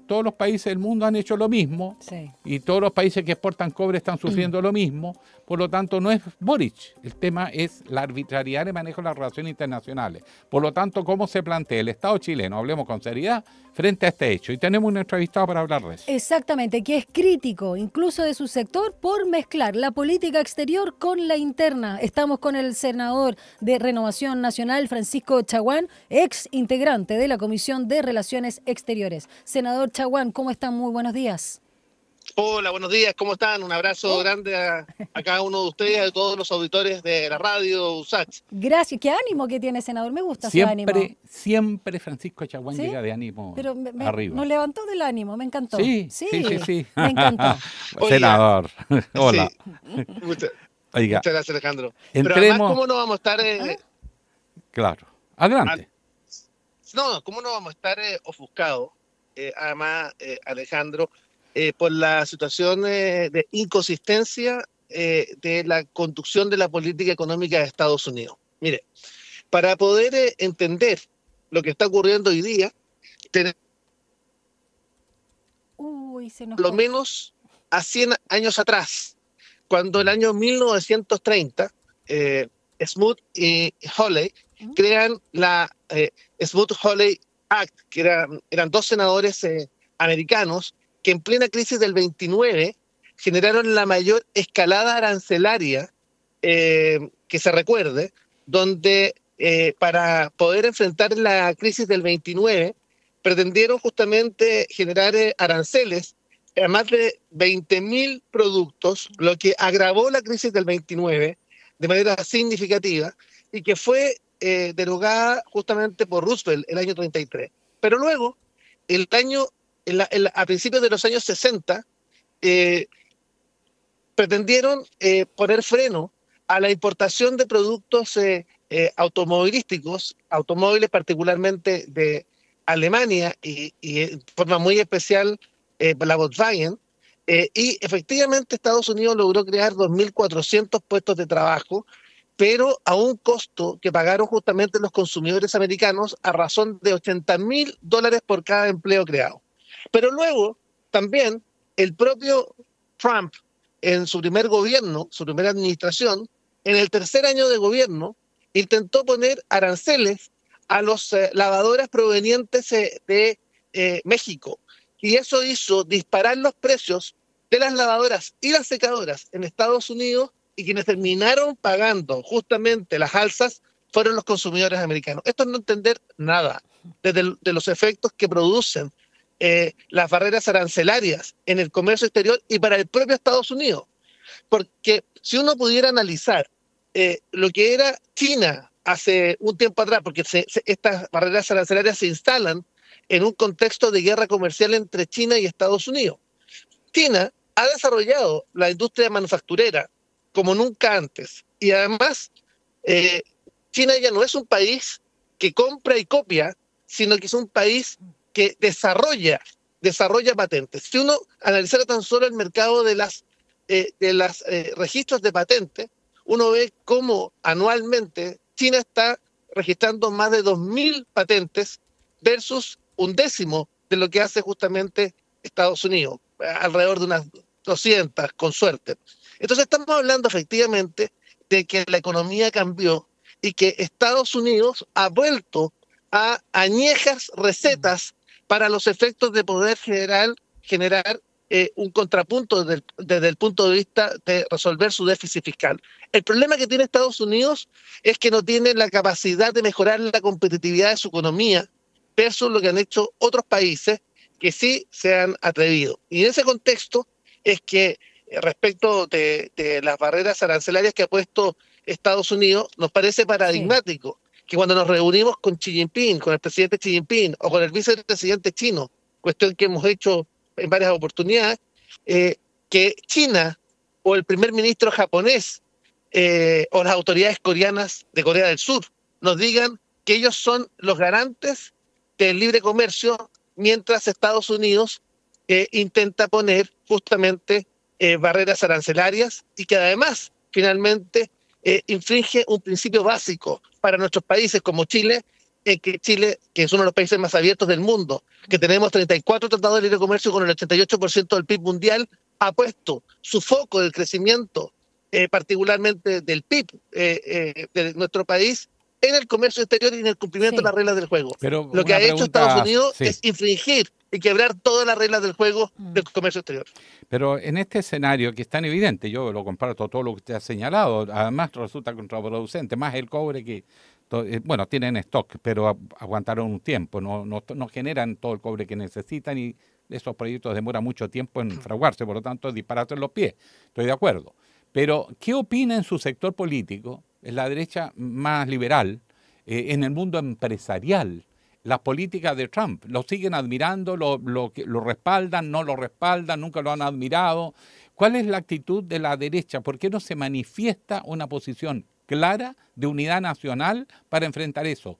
todos los países del mundo han hecho lo mismo, sí, y todos los países que exportan cobre están sufriendo lo mismo. Por lo tanto, no es Boric, el tema es la arbitrariedad de manejo de las relaciones internacionales. Por lo tanto, ¿cómo se plantea el Estado chileno? Hablemos con seriedad frente a este hecho. Y tenemos un entrevistado para hablar de eso. Exactamente, que es crítico, incluso de su sector, por mezclar la política exterior con la interna. Estamos con el senador de Renovación Nacional, Francisco Chaguán, ex integrante de la Comisión de Relaciones Exteriores. Senador Chaguán, ¿cómo están? Muy buenos días. Hola, buenos días, ¿cómo están? Un abrazo grande a cada uno de ustedes, a todos los auditores de la radio USACH. Gracias, qué ánimo que tiene, senador, me gusta su ánimo. Siempre Francisco Chaguán, ¿sí?, llega de ánimo. Pero arriba. Nos levantó del ánimo, me encantó. Sí. Me encantó. Senador, hola. Sí. Muchas gracias, Alejandro. Entremos... Pero además, ¿cómo no vamos a estar...? Claro, adelante. ¿Cómo no vamos a estar ofuscados? Además, Alejandro, por la situación de inconsistencia de la conducción de la política económica de Estados Unidos. Mire, para poder entender lo que está ocurriendo hoy día, tenemos lo menos a 100 años atrás, cuando el año 1930, Smoot y Hawley crean la Smoot-Hawley Act, que eran dos senadores americanos que en plena crisis del 29 generaron la mayor escalada arancelaria que se recuerde, donde para poder enfrentar la crisis del 29 pretendieron justamente generar aranceles a más de 20.000 productos, lo que agravó la crisis del 29 de manera significativa y que fue derogada justamente por Roosevelt el año 33. Pero luego, a principios de los años 60, pretendieron poner freno a la importación de productos automovilísticos, automóviles particularmente de Alemania y en forma muy especial la Volkswagen, Y efectivamente Estados Unidos logró crear 2.400 puestos de trabajo, pero a un costo que pagaron justamente los consumidores americanos a razón de $80.000 por cada empleo creado. Pero luego también el propio Trump, en su primer gobierno, su primera administración, en el tercer año de gobierno, intentó poner aranceles a los lavadoras provenientes de México. Y eso hizo disparar los precios de las lavadoras y las secadoras en Estados Unidos, y quienes terminaron pagando justamente las alzas fueron los consumidores americanos. Esto es no entender nada de los efectos que producen las barreras arancelarias en el comercio exterior y para el propio Estados Unidos. Porque si uno pudiera analizar lo que era China hace un tiempo atrás, porque estas barreras arancelarias se instalan en un contexto de guerra comercial entre China y Estados Unidos. China ha desarrollado la industria manufacturera como nunca antes. Y además, China ya no es un país que compra y copia, sino que es un país que desarrolla patentes. Si uno analizara tan solo el mercado de las registros de patentes, uno ve cómo anualmente China está registrando más de 2.000 patentes versus un décimo de lo que hace justamente Estados Unidos, alrededor de unas 200, con suerte. Entonces estamos hablando efectivamente de que la economía cambió y que Estados Unidos ha vuelto a añejas recetas para los efectos de poder generar un contrapunto desde el punto de vista de resolver su déficit fiscal. El problema que tiene Estados Unidos es que no tiene la capacidad de mejorar la competitividad de su economía versus lo que han hecho otros países que sí se han atrevido. Y en ese contexto es que respecto de las barreras arancelarias que ha puesto Estados Unidos, nos parece paradigmático que cuando nos reunimos con Xi Jinping, con el presidente Xi Jinping o con el vicepresidente chino, cuestión que hemos hecho en varias oportunidades, que China o el primer ministro japonés o las autoridades coreanas de Corea del Sur nos digan que ellos son los garantes del libre comercio, mientras Estados Unidos intenta poner justamente barreras arancelarias y que además finalmente infringe un principio básico para nuestros países como Chile, que Chile, que es uno de los países más abiertos del mundo, que tenemos 34 tratados de libre comercio con el 88% del PIB mundial, ha puesto su foco del crecimiento, particularmente del PIB de nuestro país, en el comercio exterior y en el cumplimiento de las reglas del juego. Pero lo que ha hecho Estados Unidos sí, es infringir y quebrar todas las reglas del juego del comercio exterior. Pero en este escenario que es tan evidente, yo lo comparto todo lo que usted ha señalado, además resulta contraproducente, más el cobre que, bueno, tienen stock, pero aguantaron un tiempo, no generan todo el cobre que necesitan y esos proyectos demoran mucho tiempo en fraguarse, por lo tanto disparate en los pies, estoy de acuerdo. Pero, ¿qué opina en su sector político, en la derecha más liberal, en el mundo empresarial, las políticas de Trump? ¿Lo siguen admirando? ¿Lo respaldan? ¿No lo respaldan? ¿Nunca lo han admirado? ¿Cuál es la actitud de la derecha? ¿Por qué no se manifiesta una posición clara de unidad nacional para enfrentar eso?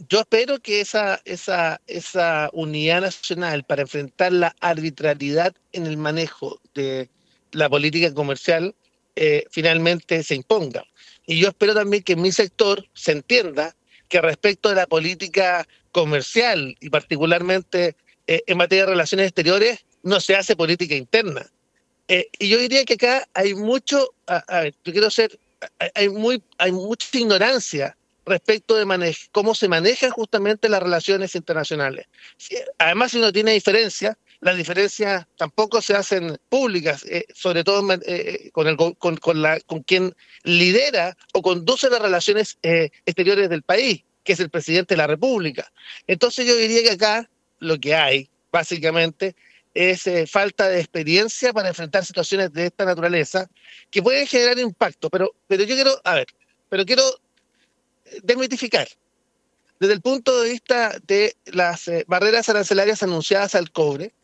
Yo espero que esa unidad nacional para enfrentar la arbitrariedad en el manejo de la política comercial finalmente se imponga. Y yo espero también que en mi sector se entienda que respecto de la política comercial y particularmente en materia de relaciones exteriores no se hace política interna. Y yo diría que acá hay mucho, hay mucha ignorancia respecto de cómo se manejan justamente las relaciones internacionales. Además, si uno tiene diferencias, las diferencias tampoco se hacen públicas, sobre todo con quien lidera o conduce las relaciones exteriores del país, que es el presidente de la República. Entonces yo diría que acá lo que hay, básicamente, es falta de experiencia para enfrentar situaciones de esta naturaleza que pueden generar impacto. Pero yo quiero desmitificar. Desde el punto de vista de las barreras arancelarias anunciadas al cobre,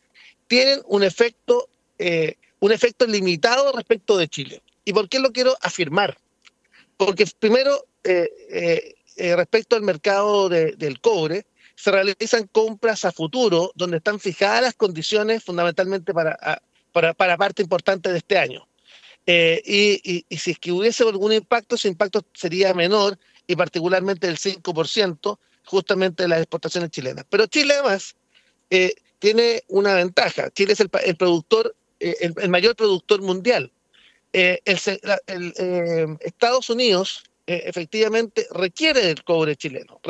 tienen un efecto limitado respecto de Chile. ¿Y por qué lo quiero afirmar? Porque primero, respecto al mercado del cobre, se realizan compras a futuro, donde están fijadas las condiciones fundamentalmente para parte importante de este año. Y si es que hubiese algún impacto, ese impacto sería menor, y particularmente del 5%, justamente de las exportaciones chilenas. Pero Chile, además, tiene una ventaja. Chile es el productor, el mayor productor mundial. Estados Unidos efectivamente requiere del cobre chileno,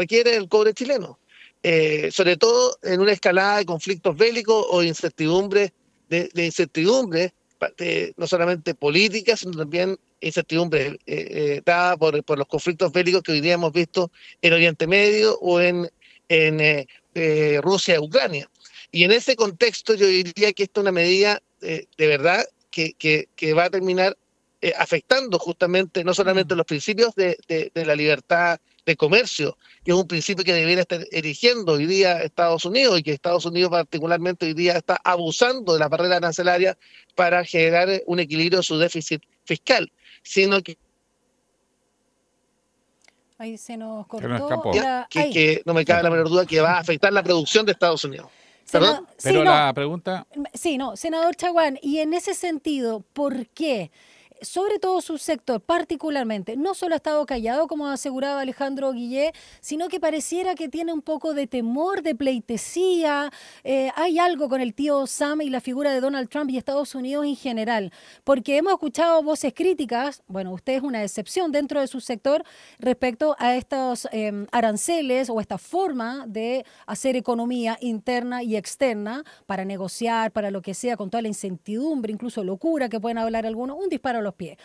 sobre todo en una escalada de conflictos bélicos o de incertidumbre, no solamente políticas, sino también incertidumbre dada por los conflictos bélicos que hoy día hemos visto en Oriente Medio o en Rusia y Ucrania. Y en ese contexto yo diría que esta es una medida de verdad que va a terminar afectando justamente no solamente los principios de la libertad de comercio, que es un principio que debería estar erigiendo hoy día Estados Unidos, y que Estados Unidos particularmente hoy día está abusando de la barrera arancelaria para generar un equilibrio de su déficit fiscal, sino que ahí se nos cortó. Que no me cabe la menor duda que va a afectar la producción de Estados Unidos. ¿Perdón? Pero la pregunta... Sí, no, senador Chaguán, y en ese sentido, ¿por qué? Sobre todo su sector, particularmente, no solo ha estado callado, como aseguraba Alejandro Guillé, sino que pareciera que tiene un poco de temor, de pleitesía. Hay algo con el tío Sam y la figura de Donald Trump y Estados Unidos en general, porque hemos escuchado voces críticas, bueno, usted es una excepción dentro de su sector, respecto a estos aranceles o esta forma de hacer economía interna y externa para negociar, para lo que sea, con toda la incertidumbre, incluso locura que pueden hablar algunos, un disparo a los pies.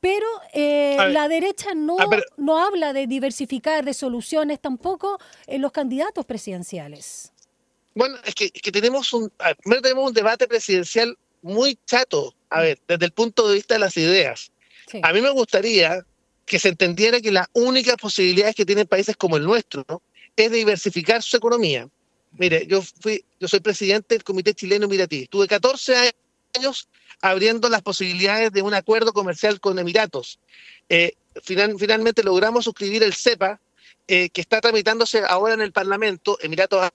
Pero la derecha no habla de diversificar, de soluciones tampoco en los candidatos presidenciales. Bueno, es que tenemos un debate presidencial muy chato, desde el punto de vista de las ideas. Sí. A mí me gustaría que se entendiera que las únicas posibilidades que tienen países como el nuestro, ¿no?, es diversificar su economía. Mire, yo soy presidente del Comité Chileno Emiratí. Estuve 14 años abriendo las posibilidades de un acuerdo comercial con Emiratos. Finalmente logramos suscribir el CEPA, que está tramitándose ahora en el Parlamento. Emiratos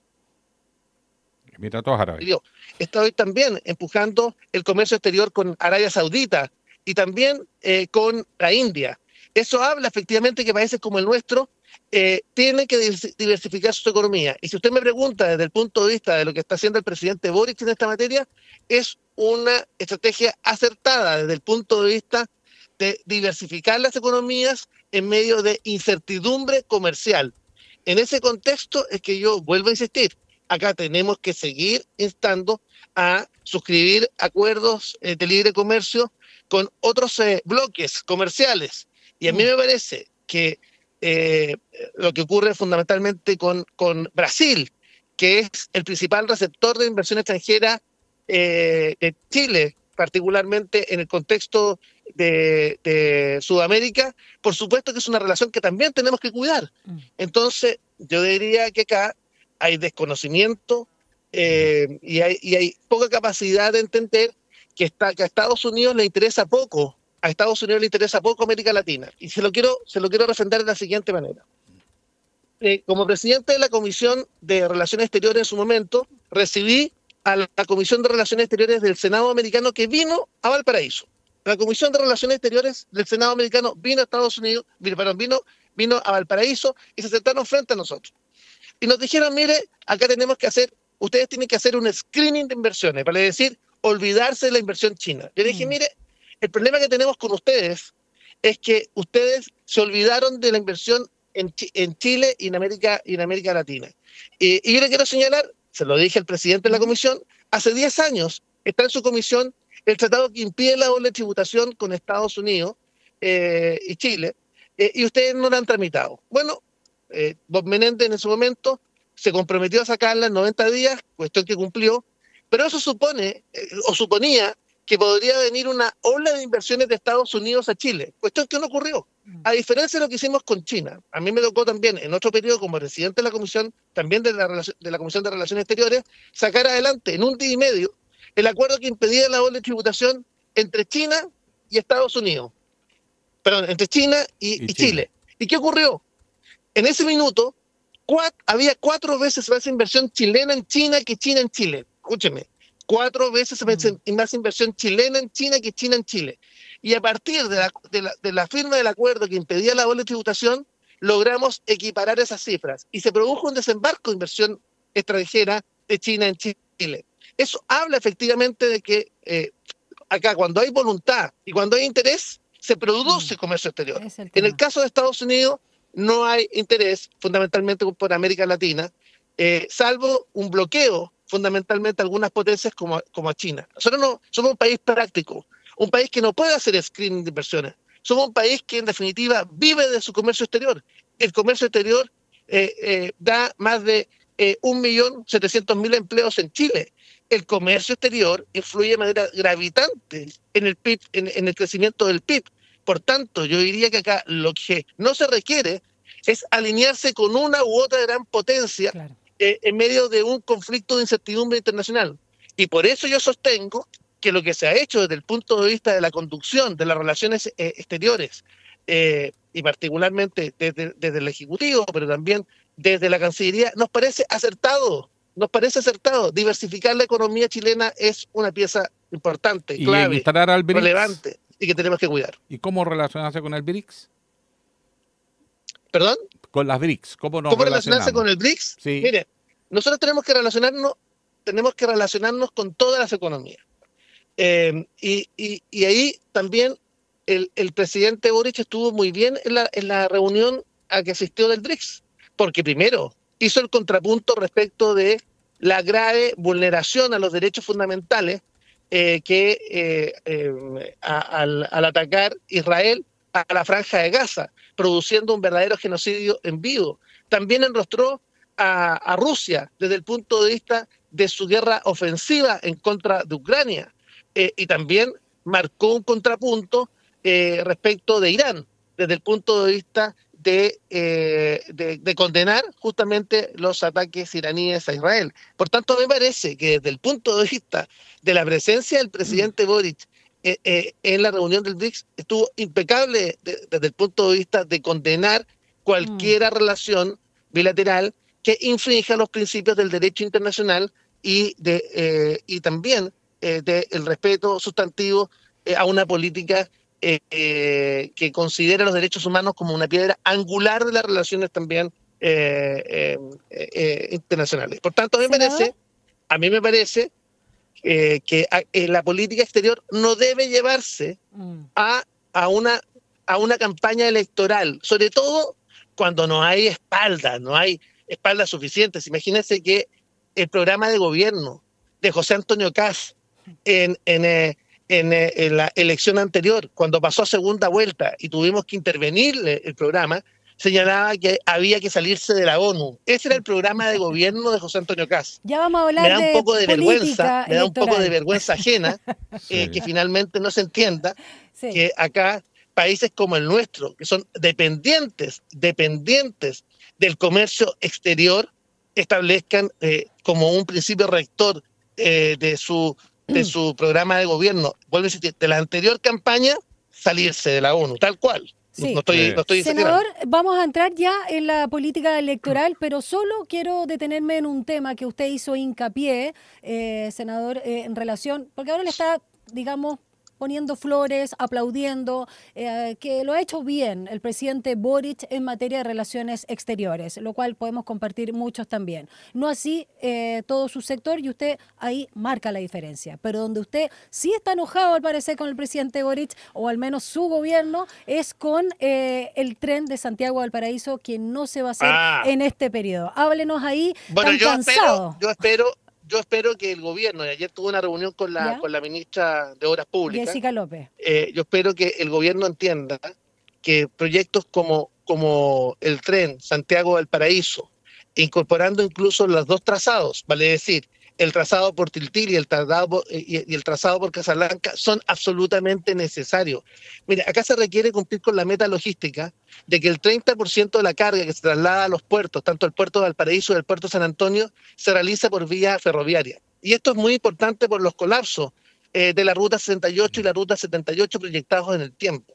Árabes. Estoy también empujando el comercio exterior con Arabia Saudita y también con la India. Eso habla efectivamente que países como el nuestro tienen que diversificar su economía. Y si usted me pregunta desde el punto de vista de lo que está haciendo el presidente Boric en esta materia, es una estrategia acertada desde el punto de vista de diversificar las economías en medio de incertidumbre comercial. En ese contexto es que yo vuelvo a insistir, acá tenemos que seguir instando a suscribir acuerdos de libre comercio con otros bloques comerciales. Y a mí me parece que lo que ocurre fundamentalmente con Brasil, que es el principal receptor de inversión extranjera de Chile, particularmente en el contexto de Sudamérica, por supuesto que es una relación que también tenemos que cuidar. Entonces, yo diría que acá hay desconocimiento y hay poca capacidad de entender que a Estados Unidos le interesa poco. A Estados Unidos le interesa poco América Latina. Y se lo quiero refrendar de la siguiente manera. Como presidente de la Comisión de Relaciones Exteriores en su momento, recibí a la Comisión de Relaciones Exteriores del Senado americano que vino a Valparaíso. La Comisión de Relaciones Exteriores del Senado americano vino a Estados Unidos, vino a Valparaíso y se sentaron frente a nosotros. Y nos dijeron, mire, acá ustedes tienen que hacer un screening de inversiones, para decir, olvidarse de la inversión china. Yo le dije, mire, el problema que tenemos con ustedes es que ustedes se olvidaron de la inversión en Chile y en América Latina. Y yo le quiero señalar, se lo dije al presidente de la comisión, hace 10 años está en su comisión el tratado que impide la doble tributación con Estados Unidos y Chile, y ustedes no lo han tramitado. Bueno, Bob Menéndez en ese momento se comprometió a sacarla en 90 días, cuestión que cumplió, pero eso suponía que podría venir una ola de inversiones de Estados Unidos a Chile, cuestión que no ocurrió. A diferencia de lo que hicimos con China, a mí me tocó también en otro periodo como presidente de la comisión, también de la Comisión de Relaciones Exteriores, sacar adelante en un día y medio el acuerdo que impedía la doble tributación entre China y Estados Unidos. Perdón, entre China y Chile. ¿Y qué ocurrió? En ese minuto había 4 veces más inversión chilena en China que China en Chile. Escúcheme, 4 veces más inversión chilena en China que China en Chile. Y a partir de la firma del acuerdo que impedía la doble tributación, logramos equiparar esas cifras. Y se produjo un desembarco de inversión extranjera de China en Chile. Eso habla efectivamente de que acá cuando hay voluntad y cuando hay interés, se produce comercio exterior. En el caso de Estados Unidos, no hay interés, fundamentalmente por América Latina, salvo un bloqueo, fundamentalmente algunas potencias como a China. Nosotros no somos un país práctico, un país que no puede hacer screening de inversiones. Somos un país que en definitiva vive de su comercio exterior. El comercio exterior da más de 1.700.000 empleos en Chile. El comercio exterior influye de manera gravitante en el PIB, en el crecimiento del PIB. Por tanto, yo diría que acá lo que no se requiere es alinearse con una u otra gran potencia en medio de un conflicto de incertidumbre internacional. Y por eso yo sostengo que lo que se ha hecho desde el punto de vista de la conducción de las relaciones exteriores, y particularmente desde el Ejecutivo, pero también desde la Cancillería, nos parece acertado. Diversificar la economía chilena es una pieza importante, clave, relevante y que tenemos que cuidar. ¿Y cómo relacionarse con el BRICS? ¿Perdón? Con las BRICS. ¿Cómo relacionarse con el BRICS? Sí. Mire, nosotros tenemos que relacionarnos con todas las economías. Y ahí también el presidente Boric estuvo muy bien en la reunión a que asistió del BRICS, porque primero hizo el contrapunto respecto de la grave vulneración a los derechos fundamentales al atacar Israel a la Franja de Gaza, produciendo un verdadero genocidio en vivo. También enrostró a Rusia desde el punto de vista de su guerra ofensiva en contra de Ucrania, y también marcó un contrapunto respecto de Irán, desde el punto de vista de condenar justamente los ataques iraníes a Israel. Por tanto, me parece que desde el punto de vista de la presencia del presidente Boric en la reunión del BRICS, estuvo impecable desde el punto de vista de condenar cualquier relación bilateral que infrinja los principios del derecho internacional y también del respeto sustantivo a una política que considera los derechos humanos como una piedra angular de las relaciones también internacionales. Por tanto, a mí me parece que la política exterior no debe llevarse a una campaña electoral, sobre todo cuando no hay espaldas suficientes. Imagínense que el programa de gobierno de José Antonio Kast en la elección anterior, cuando pasó a segunda vuelta y tuvimos que intervenir el programa, señalaba que había que salirse de la ONU. Ese era el programa de gobierno de José Antonio Kast. Ya vamos a hablar me da un poco de vergüenza, me da un poco de vergüenza ajena que finalmente no se entienda que acá países como el nuestro, que son dependientes del comercio exterior, establezcan como un principio rector de su programa de gobierno, vuelvo a insistir, de la anterior campaña, salirse de la ONU, tal cual. Sí. No estoy Senador, vamos a entrar ya en la política electoral, pero solo quiero detenerme en un tema que usted hizo hincapié, senador, en relación, porque ahora le está, digamos, poniendo flores, aplaudiendo, que lo ha hecho bien el presidente Boric en materia de relaciones exteriores, lo cual podemos compartir muchos también. No así todo su sector, y usted ahí marca la diferencia. Pero donde usted sí está enojado, al parecer, con el presidente Boric, o al menos su gobierno, es con el tren de Santiago a Valparaíso, que no se va a hacer en este periodo. Háblenos ahí, bueno, tan cansado. Yo espero que el gobierno, y ayer tuve una reunión con la ministra de Obras Públicas, Jessica López. Yo espero que el gobierno entienda que proyectos como el tren Santiago-Valparaíso, incorporando incluso los dos trazados, vale decir, el trazado por Tiltil y el trazado por Casablanca, son absolutamente necesarios. Mira, acá se requiere cumplir con la meta logística de que el 30% de la carga que se traslada a los puertos, tanto el puerto de Valparaíso y el puerto de San Antonio, se realiza por vía ferroviaria. Y esto es muy importante por los colapsos de la Ruta 68 y la Ruta 78 proyectados en el tiempo.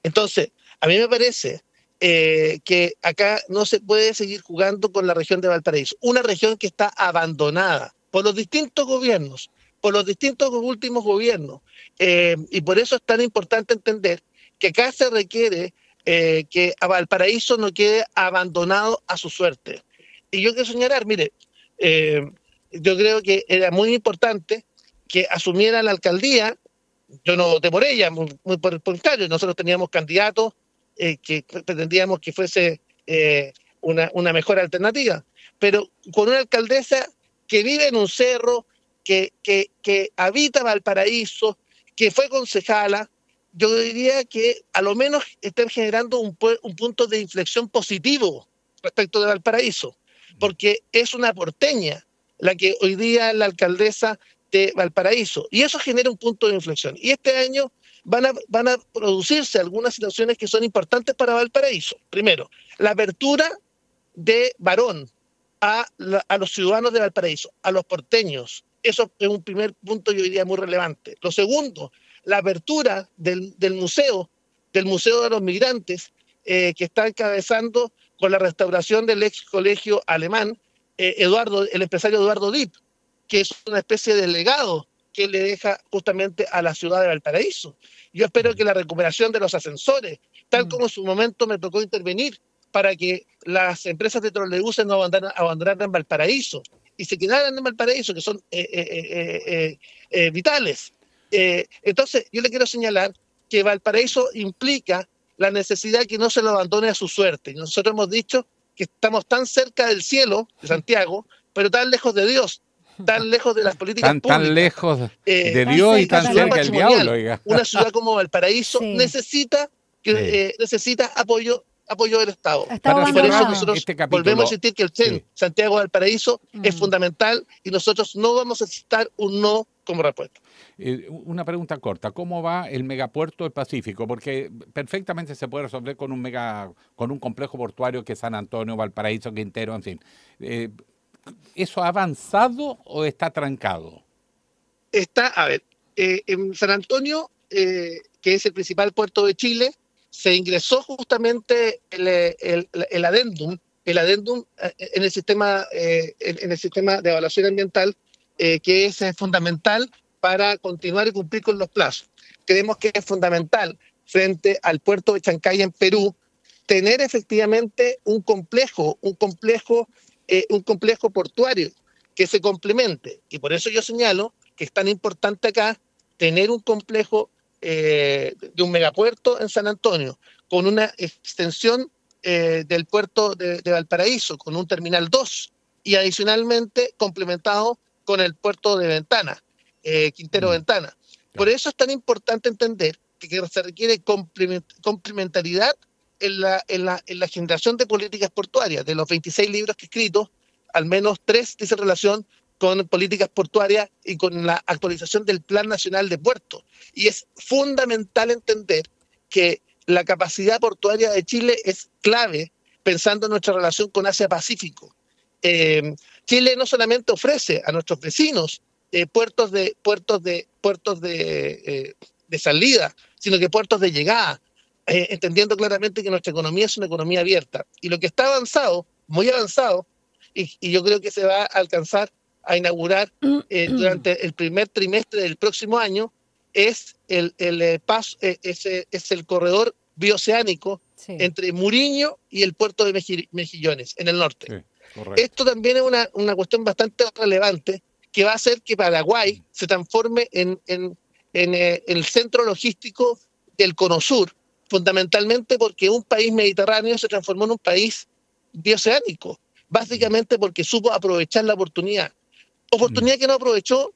Entonces, a mí me parece que acá no se puede seguir jugando con la región de Valparaíso, una región que está abandonada por los distintos gobiernos, por los distintos últimos gobiernos, y por eso es tan importante entender que acá se requiere que a Valparaíso no quede abandonado a su suerte. Y yo quiero señalar, mire, yo creo que era muy importante que asumiera la alcaldía. Yo no voté por ella, muy por el contrario, nosotros teníamos candidatos que pretendíamos que fuese una mejor alternativa, pero con una alcaldesa que vive en un cerro, que habita Valparaíso, que fue concejala, yo diría que a lo menos están generando un punto de inflexión positivo respecto de Valparaíso, porque es una porteña la que hoy día es la alcaldesa de Valparaíso, y eso genera un punto de inflexión. Y este año van a producirse algunas situaciones que son importantes para Valparaíso. Primero, la apertura de Barón a los ciudadanos de Valparaíso, a los porteños. Eso es un primer punto, yo diría, muy relevante. Lo segundo, la apertura del Museo de los Migrantes, que está encabezando con la restauración del ex colegio alemán, el empresario Eduardo Dipp, que es una especie de legado que le deja justamente a la ciudad de Valparaíso. Yo espero que la recuperación de los ascensores, tal como en su momento me tocó intervenir para que las empresas de trolebuses no abandonaran Valparaíso y se quedaran en Valparaíso, que son vitales. Entonces, yo le quiero señalar que Valparaíso implica la necesidad que no se lo abandone a su suerte. Nosotros hemos dicho que estamos tan cerca del cielo, de Santiago, pero tan lejos de Dios, tan lejos de las políticas públicas. Tan lejos de Dios y tan cerca del diablo. Oiga. Una ciudad como Valparaíso necesita apoyo del Estado. Y por eso nosotros volvemos a insistir que el tren Santiago-Valparaíso es fundamental y nosotros no vamos a necesitar un no como respuesta. Una pregunta corta, ¿cómo va el megapuerto del Pacífico? Porque perfectamente se puede resolver con un complejo portuario que es San Antonio, Valparaíso, Quintero, en fin. ¿Eso ha avanzado o está trancado? En San Antonio, que es el principal puerto de Chile, se ingresó justamente el adendum en el sistema de evaluación ambiental, que es fundamental para continuar y cumplir con los plazos. Creemos que es fundamental frente al puerto de Chancay en Perú tener efectivamente un complejo portuario que se complemente, y por eso yo señalo que es tan importante acá tener un complejo de un megapuerto en San Antonio, con una extensión del puerto de Valparaíso, con un terminal 2, y adicionalmente complementado con el puerto de Ventana, Quintero Ventana. Por eso es tan importante entender que se requiere complementariedad en la generación de políticas portuarias. De los 26 libros que he escrito, al menos 3 dicen relación con políticas portuarias y con la actualización del Plan Nacional de Puertos. Y es fundamental entender que la capacidad portuaria de Chile es clave pensando en nuestra relación con Asia-Pacífico. Chile no solamente ofrece a nuestros vecinos puertos de salida, sino que puertos de llegada, entendiendo claramente que nuestra economía es una economía abierta. Y lo que está avanzado, muy avanzado, y yo creo que se va a alcanzar a inaugurar durante el primer trimestre del próximo año, es el corredor bioceánico entre Muriño y el puerto de Mejillones, en el norte. Sí, esto también es una cuestión bastante relevante, que va a hacer que Paraguay se transforme en el centro logístico del Cono Sur, fundamentalmente porque un país mediterráneo se transformó en un país bioceánico, básicamente porque supo aprovechar la oportunidad que no aprovechó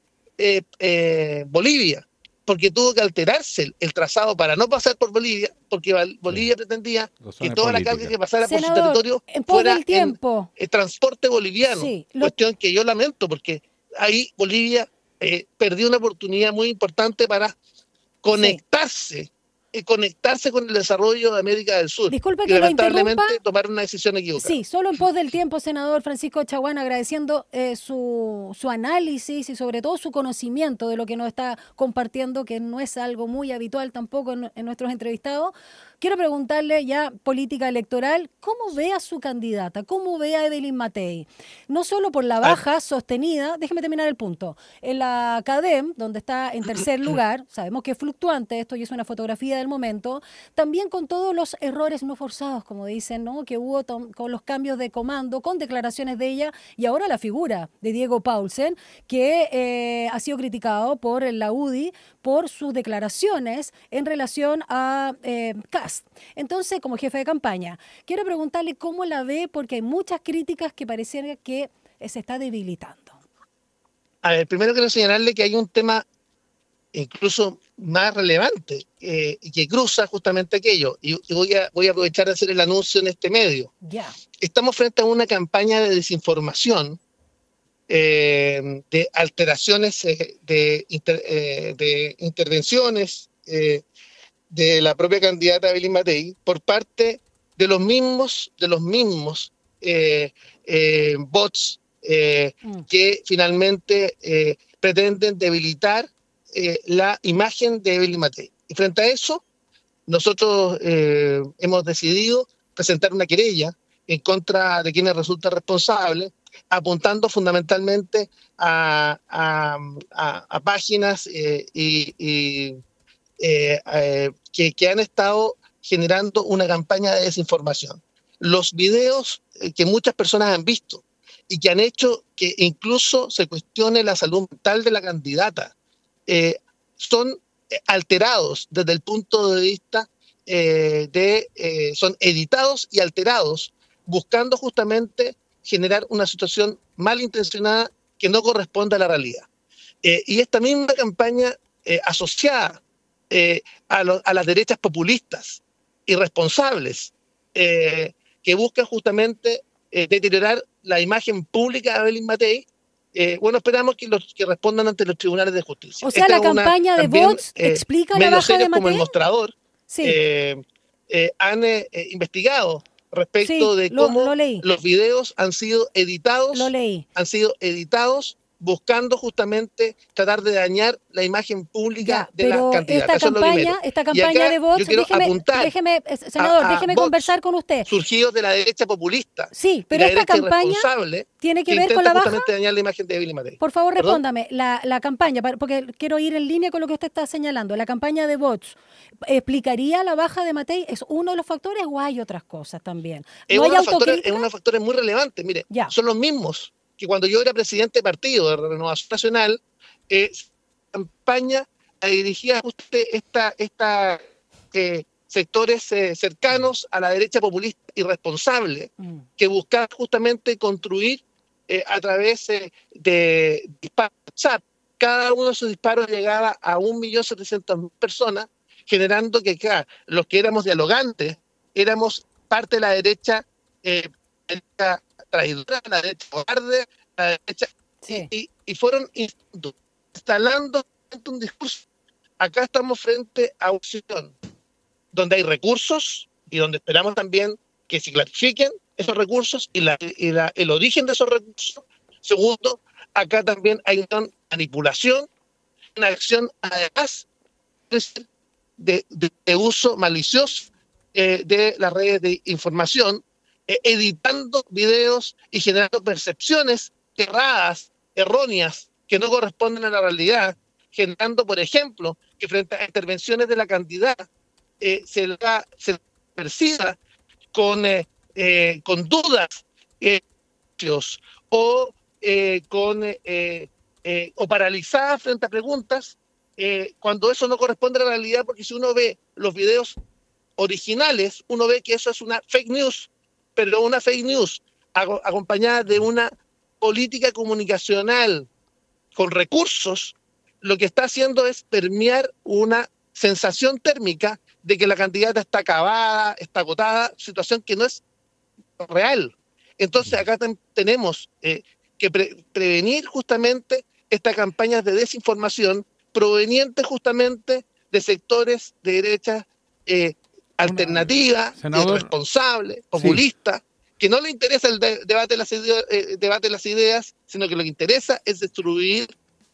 Bolivia, porque tuvo que alterarse el trazado para no pasar por Bolivia, porque Bolivia pretendía que toda la carga que pasara por su territorio fuera en transporte boliviano, cuestión que yo lamento, porque ahí Bolivia perdió una oportunidad muy importante para conectarse con el desarrollo de América del Sur. Disculpe que lo lamentablemente interrumpa. Tomar una decisión equivocada. Sí, solo en pos del tiempo, senador Francisco Chaguán, agradeciendo su análisis y sobre todo su conocimiento de lo que nos está compartiendo, que no es algo muy habitual tampoco en nuestros entrevistados. quiero preguntarle ya política electoral, ¿cómo ve a su candidata? ¿Cómo ve a Evelyn Matei? No solo por la baja sostenida, déjeme terminar el punto, en la CADEM, donde está en tercer lugar, sabemos que es fluctuante esto y es una fotografía del momento, también con todos los errores no forzados, como dicen, ¿no? Que hubo con los cambios de comando, con declaraciones de ella, y ahora la figura de Diego Paulsen, que ha sido criticado por la UDI por sus declaraciones en relación a Kast. Entonces, como jefe de campaña, quiero preguntarle cómo la ve, porque hay muchas críticas que parecieran que se está debilitando. A ver, primero quiero señalarle que hay un tema incluso más relevante y que cruza justamente aquello. Y voy a aprovechar de hacer el anuncio en este medio. Ya. Estamos frente a una campaña de desinformación, de alteraciones, de intervenciones de la propia candidata Evelyn Matei por parte de los mismos bots que finalmente pretenden debilitar la imagen de Evelyn Matei. Y frente a eso, nosotros hemos decidido presentar una querella en contra de quienes resultan responsables, apuntando fundamentalmente a páginas que han estado generando una campaña de desinformación. Los videos que muchas personas han visto y que han hecho que incluso se cuestione la salud mental de la candidata, son alterados desde el punto de vista son editados y alterados, buscando justamente generar una situación malintencionada que no corresponde a la realidad. Y esta misma campaña asociada a las derechas populistas, irresponsables, que buscan justamente deteriorar la imagen pública de Evelyn Matei, esperamos que respondan ante los tribunales de justicia. O sea, la campaña de bots explica la baja de Matei. Como El Mostrador han investigado respecto de cómo los videos han sido editados. Han sido editados buscando justamente tratar de dañar la imagen pública de la candidata. Esta campaña de votos, déjeme conversar con usted. Surgidos de la derecha populista. Sí, pero esta campaña tiene que ver con la baja. Justamente dañar la imagen de Evelyn Matei. Por favor, respóndame. La campaña, porque quiero ir en línea con lo que usted está señalando. La campaña de bots, ¿explicaría la baja de Matei? ¿Es uno de los factores o hay otras cosas también? Es uno de los factores muy relevantes. Mire, son los mismos que cuando yo era presidente de partido de Renovación Nacional, campaña dirigía esta sectores cercanos a la derecha populista irresponsable, que buscaba justamente construir a través de disparos WhatsApp. Cada uno de esos disparos llegaba a 1.700.000 personas, generando que los que éramos dialogantes éramos parte de la derecha traidora, la derecha cobarde, la derecha, y fueron instalando un discurso. Acá estamos frente a una situación donde hay recursos y donde esperamos también que se clarifiquen esos recursos y el origen de esos recursos. Segundo, acá también hay una manipulación, una acción además de uso malicioso de las redes de información, editando videos y generando percepciones erróneas, que no corresponden a la realidad, generando, por ejemplo, que frente a intervenciones de la candidata se perciba con dudas o paralizada frente a preguntas, cuando eso no corresponde a la realidad, porque si uno ve los videos originales, uno ve que eso es una fake news, pero una fake news acompañada de una política comunicacional con recursos, lo que está haciendo es permear una sensación térmica de que la candidata está acabada, está agotada, situación que no es real. Entonces acá tenemos que prevenir justamente estas campañas de desinformación provenientes justamente de sectores de derecha alternativa, irresponsable, populista, que no le interesa el debate de las ideas, sino que lo que interesa es destruir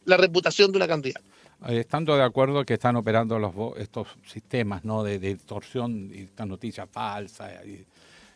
la reputación de una candidata. estando de acuerdo que están operando estos sistemas, ¿no?, de distorsión y estas noticias falsas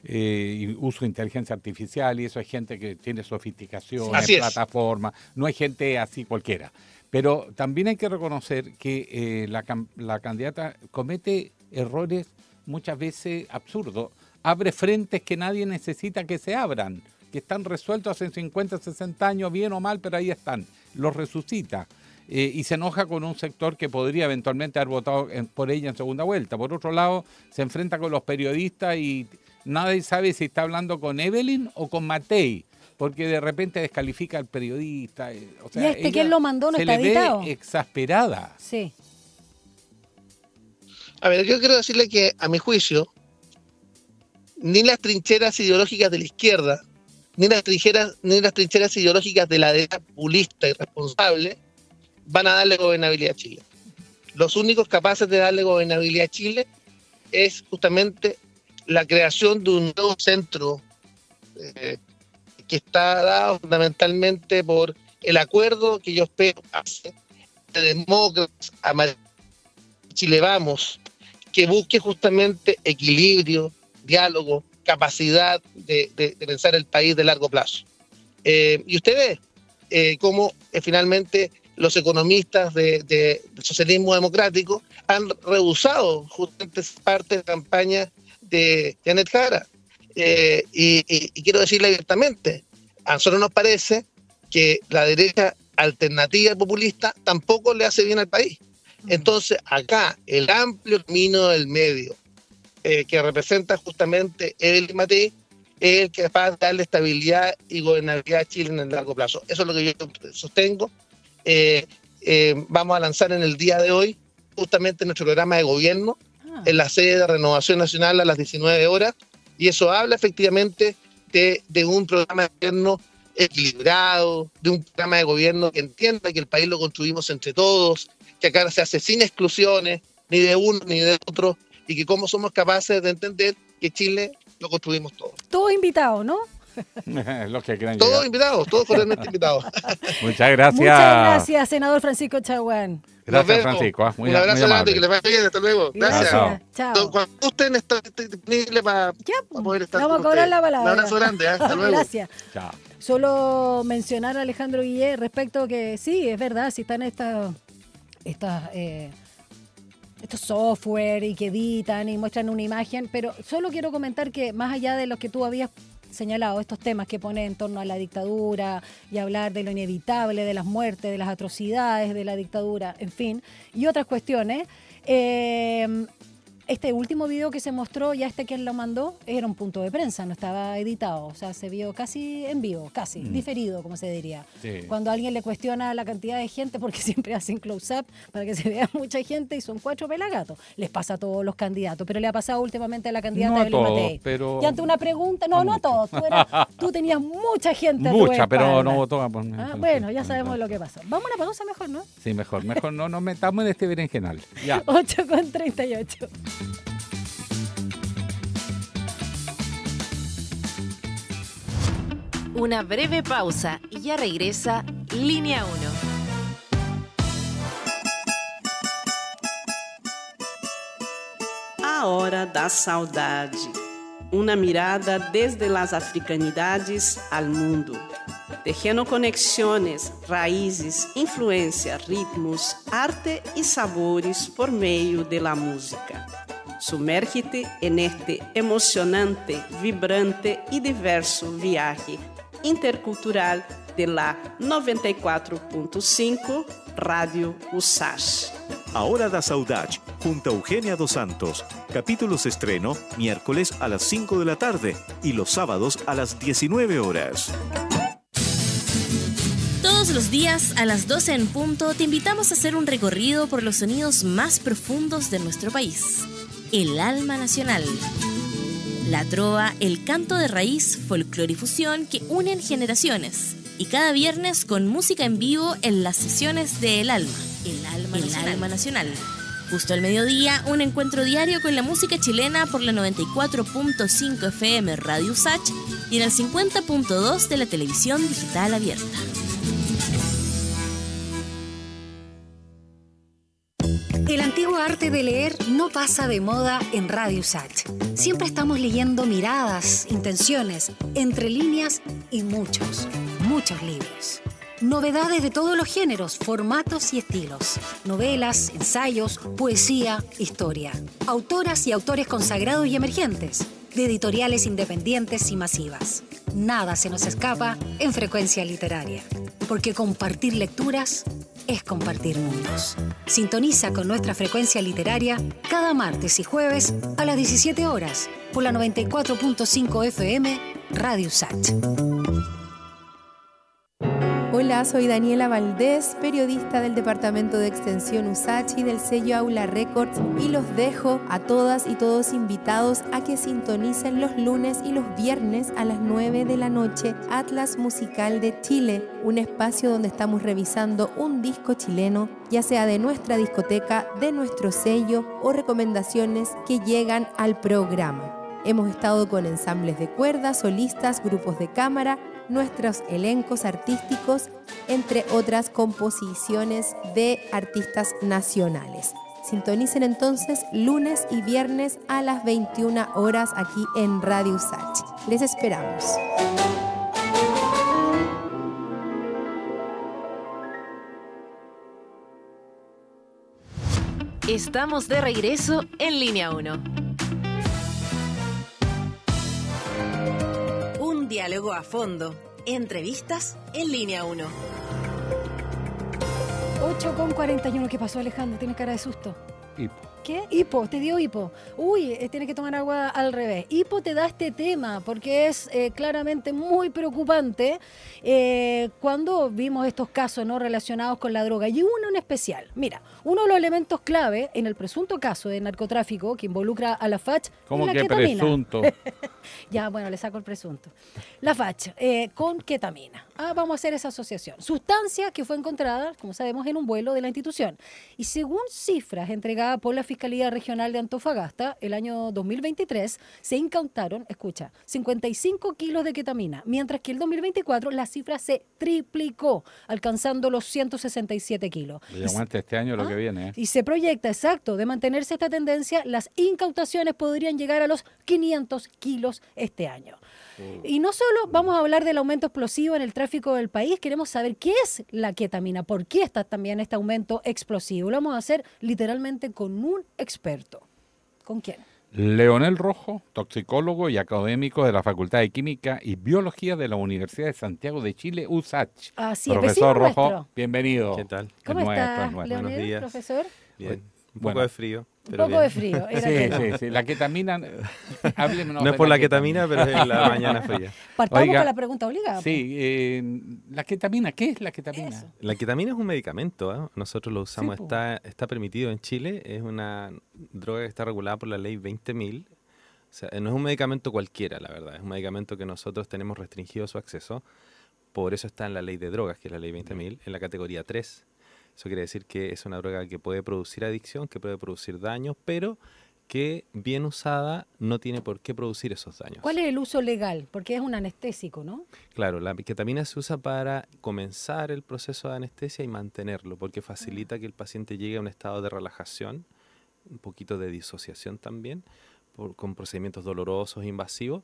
y uso de inteligencia artificial, y eso es gente que tiene sofisticación, plataforma, no hay gente así cualquiera. Pero también hay que reconocer que la candidata comete errores muchas veces absurdos, abre frentes que nadie necesita que se abran, que están resueltos hace 50, 60 años, bien o mal, pero ahí están, los resucita. Y se enoja con un sector que podría eventualmente haber votado por ella en segunda vuelta. Por otro lado, se enfrenta con los periodistas y nadie sabe si está hablando con Evelyn o con Matei, porque de repente descalifica al periodista. O sea, ¿y quién lo mandó no está editado? Se le ve exasperada. Sí. A ver, yo quiero decirle que, a mi juicio, ni las trincheras ideológicas de la izquierda, ni las trincheras ideológicas de la derecha populista y responsable van a darle gobernabilidad a Chile. Los únicos capaces de darle gobernabilidad a Chile es justamente la creación de un nuevo centro que está dado fundamentalmente por el acuerdo que yo espero hace de demócratas a Chile Vamos, que busque justamente equilibrio, diálogo, capacidad de pensar el país de largo plazo. Y usted ve cómo finalmente los economistas del socialismo democrático han rehusado justamente parte de la campaña de Janet Jara. Y quiero decirle abiertamente, a nosotros nos parece que la derecha alternativa populista tampoco le hace bien al país. Entonces, acá, el amplio camino del medio, que representa justamente Evelyn Matei, es el que es capaz de darle estabilidad y gobernabilidad a Chile en el largo plazo. Eso es lo que yo sostengo. Vamos a lanzar en el día de hoy justamente nuestro programa de gobierno en la sede de Renovación Nacional a las 19 horas, y eso habla efectivamente de un programa de gobierno equilibrado, de un programa de gobierno que entienda que el país lo construimos entre todos, que acá se hace sin exclusiones, ni de uno ni de otro, y que cómo somos capaces de entender que Chile lo construimos todos. Todos invitados, ¿no? Los que quieran todos llegar. Invitados, todos cordialmente invitados. Muchas gracias. Muchas gracias, senador Francisco Chaguán. Gracias, Francisco. Un abrazo grande, que les vaya bien, hasta luego. Gracias. Chao. Cuando usted está disponible para poder estar vamos con a cobrar usted. la palabra. Un abrazo grande, hasta luego. Gracias. Chao. Solo mencionar a Alejandro Guillé respecto que sí, es verdad, si están estos software y que editan y muestran una imagen, pero solo quiero comentar que más allá de los que tú habías señalado, estos temas que pone en torno a la dictadura y hablar de lo inevitable, de las muertes, de las atrocidades de la dictadura, en fin, y otras cuestiones, este último video que se mostró, ya quien lo mandó, era un punto de prensa, no estaba editado, o sea, se vio casi en vivo, casi, diferido, como se diría. Sí. Cuando alguien le cuestiona la cantidad de gente, porque siempre hacen close-up para que se vea mucha gente y son 4 pelagatos, les pasa a todos los candidatos, pero le ha pasado últimamente a la candidata Evelyn Matei. Pero... Y ante una pregunta, no a todos, tú tenías mucha gente a tu Mucha, pero no votó. Bueno, ya sabemos lo que pasó. Vamos a una pausa mejor, ¿no? Sí, mejor no nos metamos en este berenjenal. Ya. 8:38. Una breve pausa y ya regresa Línea 1. A Hora da Saudade. Uma mirada desde las africanidades al mundo. Tejendo conexões, raízes, influência, ritmos, arte e sabores por meio de la música. Sumérgete en este emocionante, vibrante y diverso viaje intercultural de la 94.5 Rádio USACH. A Hora da Saudade, junto a Eugenia dos Santos. Capítulos estreno miércoles a las 5 de la tarde y los sábados a las 19 horas. Todos los días a las 12 en punto te invitamos a hacer un recorrido por los sonidos más profundos de nuestro país. El alma nacional. La trova, el canto de raíz, folclore y fusión que unen generaciones. Y cada viernes con música en vivo en las sesiones de El Alma. El Alma Nacional. Justo al mediodía, un encuentro diario con la música chilena por la 94.5 FM Radio USACH y en el 50.2 de la televisión digital abierta. nuevo arte de leer no pasa de moda en Radio USACH. Siempre estamos leyendo miradas, intenciones, entre líneas y muchos libros. Novedades de todos los géneros, formatos y estilos. Novelas, ensayos, poesía, historia. Autoras y autores consagrados y emergentes. De editoriales independientes y masivas. Nada se nos escapa en Frecuencia Literaria. Porque compartir lecturas es compartir mundos. Sintoniza con nuestra Frecuencia Literaria cada martes y jueves a las 17 horas por la 94.5 FM Radio USACH. Hola, soy Daniela Valdés, periodista del Departamento de Extensión USACH y del sello Aula Records, y los dejo a todas y todos invitados a que sintonicen los lunes y los viernes a las 9 de la noche Atlas Musical de Chile, un espacio donde estamos revisando un disco chileno, ya sea de nuestra discoteca, de nuestro sello o recomendaciones que llegan al programa. Hemos estado con ensambles de cuerdas, solistas, grupos de cámara, nuestros elencos artísticos, entre otras composiciones de artistas nacionales. Sintonicen entonces lunes y viernes a las 21 horas aquí en Radio USACH. Les esperamos. Estamos de regreso en Línea 1. Un diálogo a fondo. Entrevistas en Línea 1. 8:41. ¿Qué pasó, Alejandro? Tienes cara de susto. Hipo. ¿Qué? Hipo, te dio hipo. Uy, tienes que tomar agua al revés. Hipo te da este tema porque es claramente muy preocupante cuando vimos estos casos, ¿no?, relacionados con la droga. Y uno en especial. Mira, uno de los elementos clave en el presunto caso de narcotráfico que involucra a la FACH ¿Cómo es la que ketamina. presunto? Ya, bueno, le saco el presunto. La FACH con ketamina. Vamos a hacer esa asociación. Sustancia que fue encontrada, como sabemos, en un vuelo de la institución. Y según cifras entregadas por la Fiscalía Regional de Antofagasta, el año 2023 se incautaron, escucha, 55 kilos de ketamina, mientras que el 2024 la cifra se triplicó, alcanzando los 167 kilos. Y aguante este año lo que viene. Y se proyecta, exacto, de mantenerse esta tendencia, las incautaciones podrían llegar a los 500 kilos este año. Y no solo vamos a hablar del aumento explosivo en el tráfico del país, queremos saber qué es la ketamina, por qué está también este aumento explosivo. Lo vamos a hacer literalmente con un experto. ¿Con quién? Leonel Rojo, toxicólogo y académico de la Facultad de Química y Biología de la Universidad de Santiago de Chile, USACH. Así, profesor Rojo, nuestro. Bienvenido. ¿Qué tal? ¿Cómo está, Leonel, Buenos días. profesor? Bien. Un poco de frío. Un poco de frío. Sí. La ketamina, no es por la ketamina, pero es la mañana fría. Partamos con la pregunta obligada. Sí, la ketamina, ¿qué es la ketamina? Eso. La ketamina es un medicamento, ¿eh? Nosotros lo usamos, sí, está permitido en Chile, es una droga que está regulada por la ley 20.000. O sea, no es un medicamento cualquiera, la verdad, es un medicamento que nosotros tenemos restringido su acceso, por eso está en la ley de drogas, que es la ley 20.000, en la categoría 3. Eso quiere decir que es una droga que puede producir adicción, que puede producir daños, pero que bien usada no tiene por qué producir esos daños. ¿Cuál es el uso legal? Porque es un anestésico, ¿no? Claro, la ketamina se usa para comenzar el proceso de anestesia y mantenerlo, porque facilita que el paciente llegue a un estado de relajación, un poquito de disociación también, con procedimientos dolorosos, invasivos,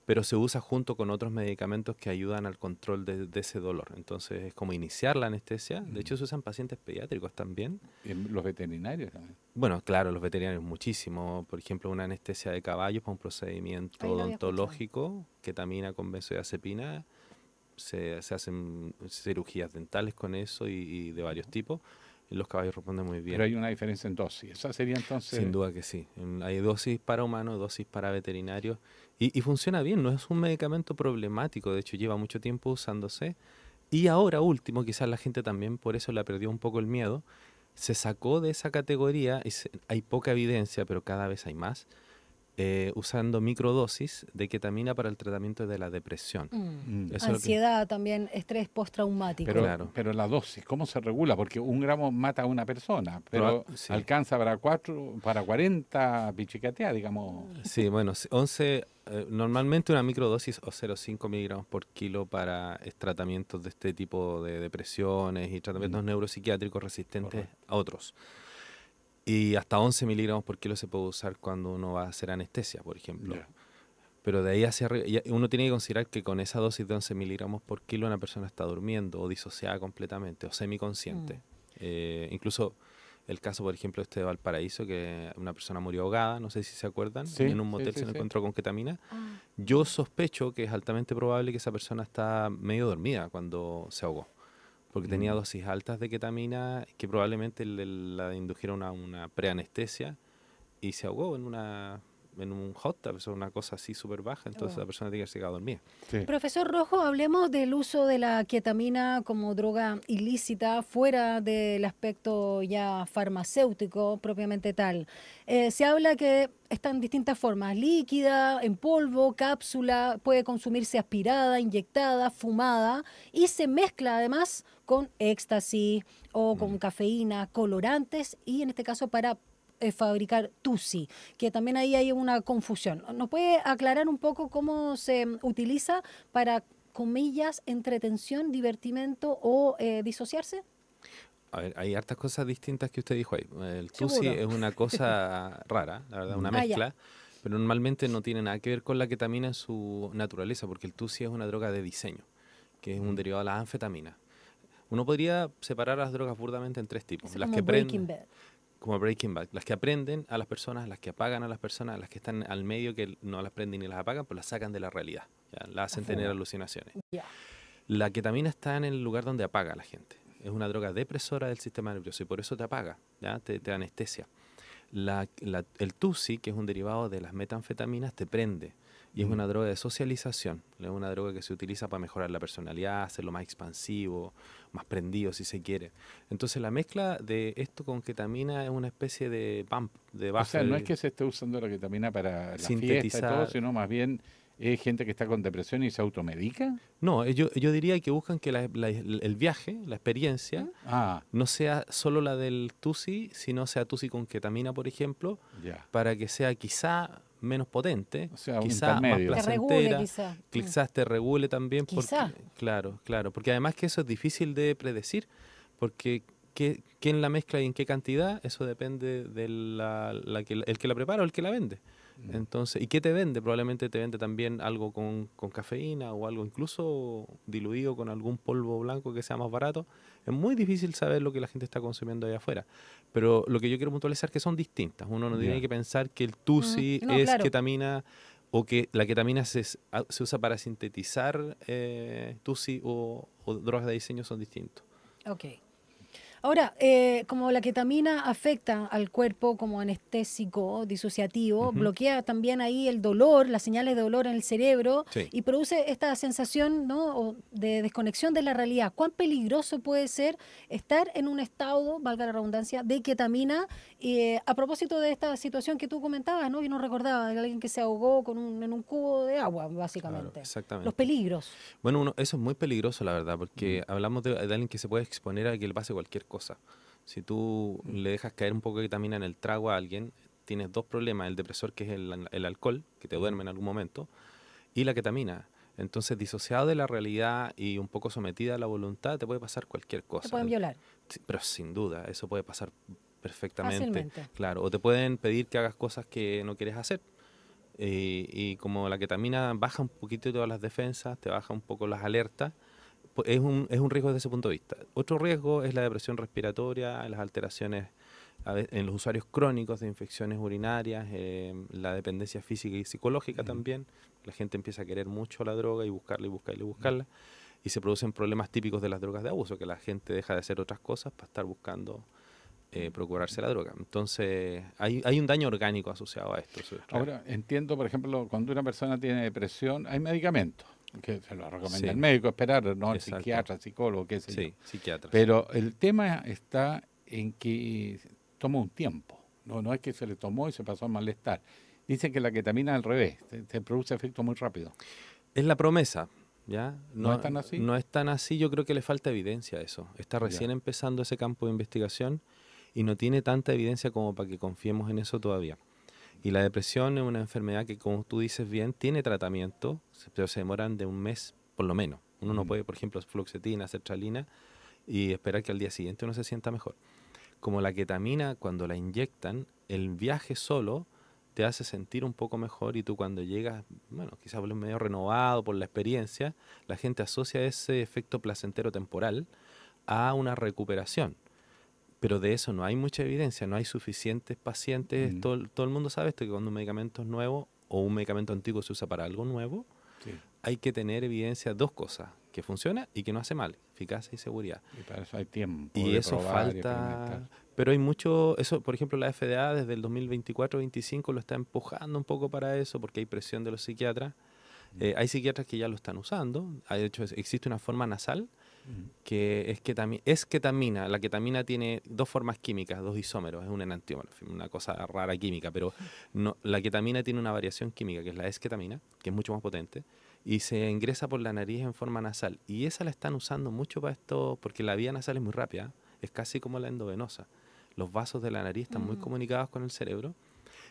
pero se usa junto con otros medicamentos que ayudan al control de ese dolor. Entonces es como iniciar la anestesia. De hecho se usan pacientes pediátricos también. ¿Y los veterinarios también? Bueno, claro, los veterinarios muchísimo. Por ejemplo, una anestesia de caballos para un procedimiento odontológico, ketamina con benzodiazepina. Se hacen cirugías dentales con eso y de varios tipos. Los caballos responden muy bien. Pero hay una diferencia en dosis. ¿Esa sería entonces? Sin duda que sí. Hay dosis para humanos, dosis para veterinarios. Y funciona bien, no es un medicamento problemático. De hecho, lleva mucho tiempo usándose. Y ahora, último, quizás la gente también por eso le perdió un poco el miedo. Se sacó de esa categoría, hay poca evidencia, pero cada vez hay más, usando microdosis de ketamina para el tratamiento de la depresión. Ansiedad también, estrés postraumático. Pero la dosis, ¿cómo se regula? Porque 1 gramo mata a una persona, pero sí, alcanza para 40 pichicateas, digamos. Sí, bueno, 11, normalmente una microdosis o 0,5 miligramos por kilo para tratamientos de este tipo de depresiones y tratamientos neuropsiquiátricos resistentes a otros. Y hasta 11 miligramos por kilo se puede usar cuando uno va a hacer anestesia, por ejemplo. Pero de ahí hacia arriba, uno tiene que considerar que con esa dosis de 11 miligramos por kilo una persona está durmiendo o disociada completamente o semiconsciente. Incluso el caso, por ejemplo, de Valparaíso, que una persona murió ahogada, no sé si se acuerdan, en un motel se encontró con ketamina. Yo sospecho que es altamente probable que esa persona está medio dormida cuando se ahogó, porque tenía dosis altas de ketamina que probablemente la indujeron a una preanestesia y se ahogó en un hot tub, es una cosa así súper baja, entonces la persona tiene que quedar dormida. Profesor Rojo, hablemos del uso de la ketamina como droga ilícita fuera del aspecto ya farmacéutico propiamente tal. Se habla que está en distintas formas, líquida, en polvo, cápsula, puede consumirse aspirada, inyectada, fumada y se mezcla además con éxtasis o con cafeína, colorantes y en este caso para fabricar TUSI, que también ahí hay una confusión. ¿Nos puede aclarar un poco cómo se utiliza para, comillas, entretención, divertimento o disociarse? A ver, hay hartas cosas distintas que usted dijo ahí. El TUSI es una cosa rara, la verdad, una mezcla, pero normalmente no tiene nada que ver con la ketamina en su naturaleza, porque el TUSI es una droga de diseño, que es un derivado de la anfetamina. Uno podría separar las drogas burdamente en tres tipos. Las que como Breaking Bad, las que aprenden a las personas, las que apagan a las personas, las que están al medio que no las aprenden ni las apagan, pues las sacan de la realidad, ¿ya? Las hacen tener alucinaciones. La ketamina está en el lugar donde apaga a la gente. Es una droga depresora del sistema nervioso y por eso te apaga, ¿ya? Te anestesia. El TUSI, que es un derivado de las metanfetaminas, te prende. Y es una droga de socialización, es una droga que se utiliza para mejorar la personalidad, hacerlo más expansivo, más prendido si se quiere. Entonces la mezcla de esto con ketamina es una especie de pump, de buffer. O sea, no es que se esté usando la ketamina para la fiesta y todo, sino más bien es gente que está con depresión y se automedica. No, yo diría que buscan que el viaje, la experiencia, no sea solo la del TUSI, sino sea TUSI con ketamina, por ejemplo, para que sea quizá menos potente, o sea, quizá más placentera, quizás te regule también, porque, claro, porque además que eso es difícil de predecir, porque quién la mezcla y en qué cantidad, eso depende de el que la prepara o el que la vende. Entonces, ¿y qué te vende? Probablemente te vende también algo con cafeína o algo incluso diluido con algún polvo blanco que sea más barato. Es muy difícil saber lo que la gente está consumiendo allá afuera. Pero lo que yo quiero puntualizar es que son distintas. Uno no tiene que pensar que el TUSI es ketamina o que la ketamina se usa para sintetizar TUSI o drogas de diseño, son distintos. Ok. Ahora, como la ketamina afecta al cuerpo como anestésico, disociativo, bloquea también ahí el dolor, las señales de dolor en el cerebro y produce esta sensación, ¿no?, de desconexión de la realidad. ¿Cuán peligroso puede ser estar en un estado, valga la redundancia, de ketamina? A propósito de esta situación que tú comentabas, ¿no? Yo no recordaba de alguien que se ahogó en un cubo de agua, básicamente. Claro, exactamente. Los peligros. Bueno, eso es muy peligroso, la verdad, porque hablamos de alguien que se puede exponer a que le pase cualquier cosa. Si tú le dejas caer un poco de ketamina en el trago a alguien, tienes dos problemas: el depresor, que es el alcohol, que te duerme en algún momento, y la ketamina. Entonces, disociado de la realidad y un poco sometida a la voluntad, te puede pasar cualquier cosa. Te pueden violar. Pero sin duda, eso puede pasar perfectamente. Fácilmente. Claro, o te pueden pedir que hagas cosas que no quieres hacer. Y como la ketamina baja un poquito todas las defensas, te baja un poco las alertas, es un riesgo desde ese punto de vista. Otro riesgo es la depresión respiratoria, las alteraciones en los usuarios crónicos de infecciones urinarias, la dependencia física y psicológica también. La gente empieza a querer mucho la droga y buscarla, y se producen problemas típicos de las drogas de abuso, que la gente deja de hacer otras cosas para estar buscando procurarse la droga. Entonces, hay un daño orgánico asociado a esto. Ahora, entiendo, por ejemplo, cuando una persona tiene depresión, hay medicamentos que se lo recomienda el médico, esperar, no el psiquiatra, psicólogo, qué sé yo. Psiquiatra. Pero el tema está en que toma un tiempo. No es que se le tomó y se pasó al malestar. Dicen que la ketamina al revés, te produce efecto muy rápido. Es la promesa, ¿ya? ¿No es tan así? No es tan así, yo creo que le falta evidencia a eso. Está recién empezando ese campo de investigación y no tiene tanta evidencia como para que confiemos en eso todavía. Y la depresión es una enfermedad que, como tú dices bien, tiene tratamiento, pero se demoran de un mes por lo menos. Uno no puede, por ejemplo, fluoxetina, sertralina y esperar que al día siguiente uno se sienta mejor. como la ketamina, cuando la inyectan, el viaje solo te hace sentir un poco mejor y tú cuando llegas, bueno, quizás medio renovado por la experiencia, la gente asocia ese efecto placentero temporal a una recuperación. Pero de eso no hay mucha evidencia, no hay suficientes pacientes. Todo el mundo sabe esto, que cuando un medicamento es nuevo o un medicamento antiguo se usa para algo nuevo, hay que tener evidencia, dos cosas, que funciona y que no hace mal, eficacia y seguridad. Y para eso hay tiempo. Y eso falta, pero hay mucho, eso por ejemplo la FDA desde el 2024-25 lo está empujando un poco para eso, porque hay presión de los psiquiatras. Hay psiquiatras que ya lo están usando. De hecho, existe una forma nasal que es ketamina. La ketamina tiene dos formas químicas, dos isómeros, es un enantiómero, una cosa rara química, pero no, la ketamina tiene una variación química, que es la esketamina, que es mucho más potente, y se ingresa por la nariz en forma nasal. Y esa la están usando mucho para esto, porque la vía nasal es muy rápida, es casi como la endovenosa. Los vasos de la nariz están muy comunicados con el cerebro,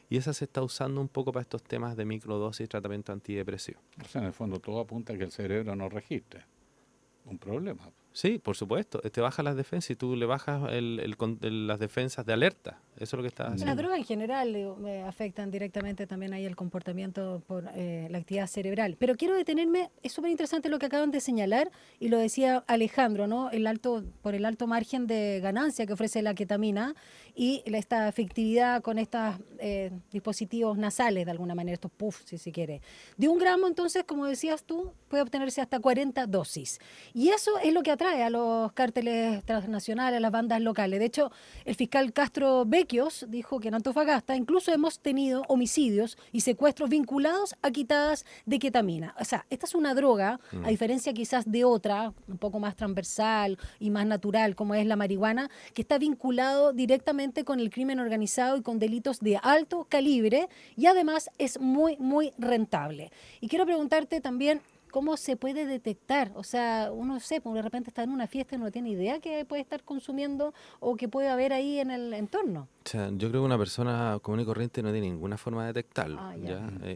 y esa se está usando un poco para estos temas de microdosis y tratamiento antidepresivo. O sea, en el fondo todo apunta a que el cerebro no registre un problema. Sí, por supuesto. Te baja las defensas y tú le bajas las defensas de alerta. Eso es lo que estás haciendo. Las drogas en general afectan directamente también ahí el comportamiento por la actividad cerebral. Pero quiero detenerme, es súper interesante lo que acaban de señalar, y lo decía Alejandro, ¿no? Por el alto margen de ganancia que ofrece la ketamina y esta efectividad con estos dispositivos nasales, de alguna manera, estos puffs, si se quiere. De 1 gramo, entonces, como decías tú, puede obtenerse hasta 40 dosis. Y eso es lo que atrae a los cárteles transnacionales, a las bandas locales. De hecho, el fiscal Castro Becchios dijo que en Antofagasta incluso hemos tenido homicidios y secuestros vinculados a quitadas de ketamina. O sea, esta es una droga, a diferencia quizás de otra, un poco más transversal y más natural, como es la marihuana, que está vinculado directamente con el crimen organizado y con delitos de alto calibre, y además es muy, muy rentable. Y quiero preguntarte también, ¿cómo se puede detectar? O sea, uno porque de repente está en una fiesta y no tiene idea que puede estar consumiendo o que puede haber ahí en el entorno. O sea, yo creo que una persona común y corriente no tiene ninguna forma de detectarlo.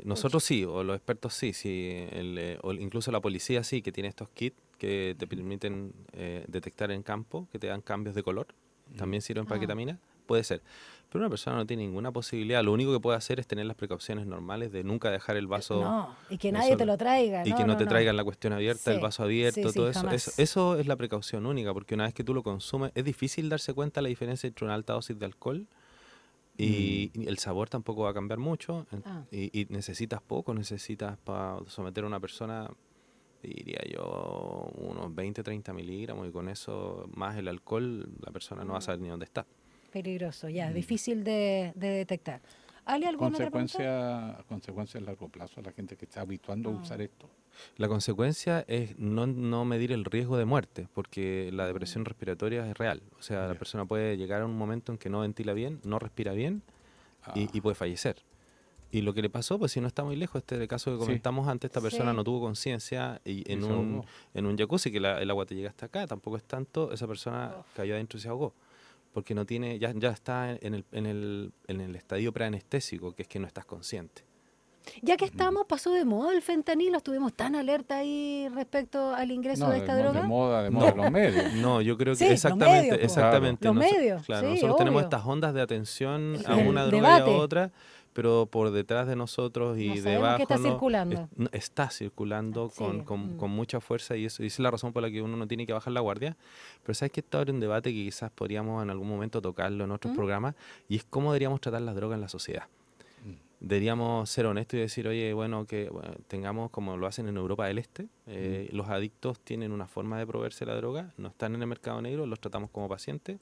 Nosotros sí, o los expertos sí, o incluso la policía sí, que tiene estos kits que te permiten detectar en campo, que te dan cambios de color, también sirven para ketamina, puede ser. Pero una persona no tiene ninguna posibilidad. Lo único que puede hacer es tener las precauciones normales de nunca dejar el vaso... y que nadie te lo traiga. Y que no te traigan la cuestión abierta, el vaso abierto, todo eso. Eso es la precaución única, porque una vez que tú lo consumes, es difícil darse cuenta la diferencia entre una alta dosis de alcohol y el sabor tampoco va a cambiar mucho. Y necesitas poco, necesitas para someter a una persona, diría yo, unos 20-30 miligramos, y con eso más el alcohol, la persona no va a saber ni dónde está. Peligroso, difícil de detectar. ¿Hay alguna consecuencia a largo plazo a la gente que está habituando a usar esto? La consecuencia es no medir el riesgo de muerte, porque la depresión respiratoria es real. O sea, la persona puede llegar a un momento en que no ventila bien, no respira bien y puede fallecer. Y lo que le pasó, pues si no está muy lejos, el caso que comentamos antes, esta persona no tuvo conciencia y en un jacuzzi, que el agua te llega hasta acá, tampoco es tanto, esa persona cayó adentro y se ahogó. Porque no tiene, ya está en el estadio preanestésico, que es que no estás consciente. Ya que estamos, pasó de moda el fentanilo, estuvimos tan alerta ahí respecto al ingreso de esta droga. De moda los medios. No, yo creo que exactamente. Los medios, nosotros tenemos estas ondas de atención a una droga y a otra, pero por detrás de nosotros y debajo está circulando con mucha fuerza, y esa es la razón por la que uno no tiene que bajar la guardia. Pero sabes que esto abre un debate que quizás podríamos en algún momento tocarlo en otros programas, y es cómo deberíamos tratar las drogas en la sociedad. Deberíamos ser honestos y decir, oye, tengamos como lo hacen en Europa del Este, los adictos tienen una forma de proveerse la droga, no están en el mercado negro, los tratamos como pacientes,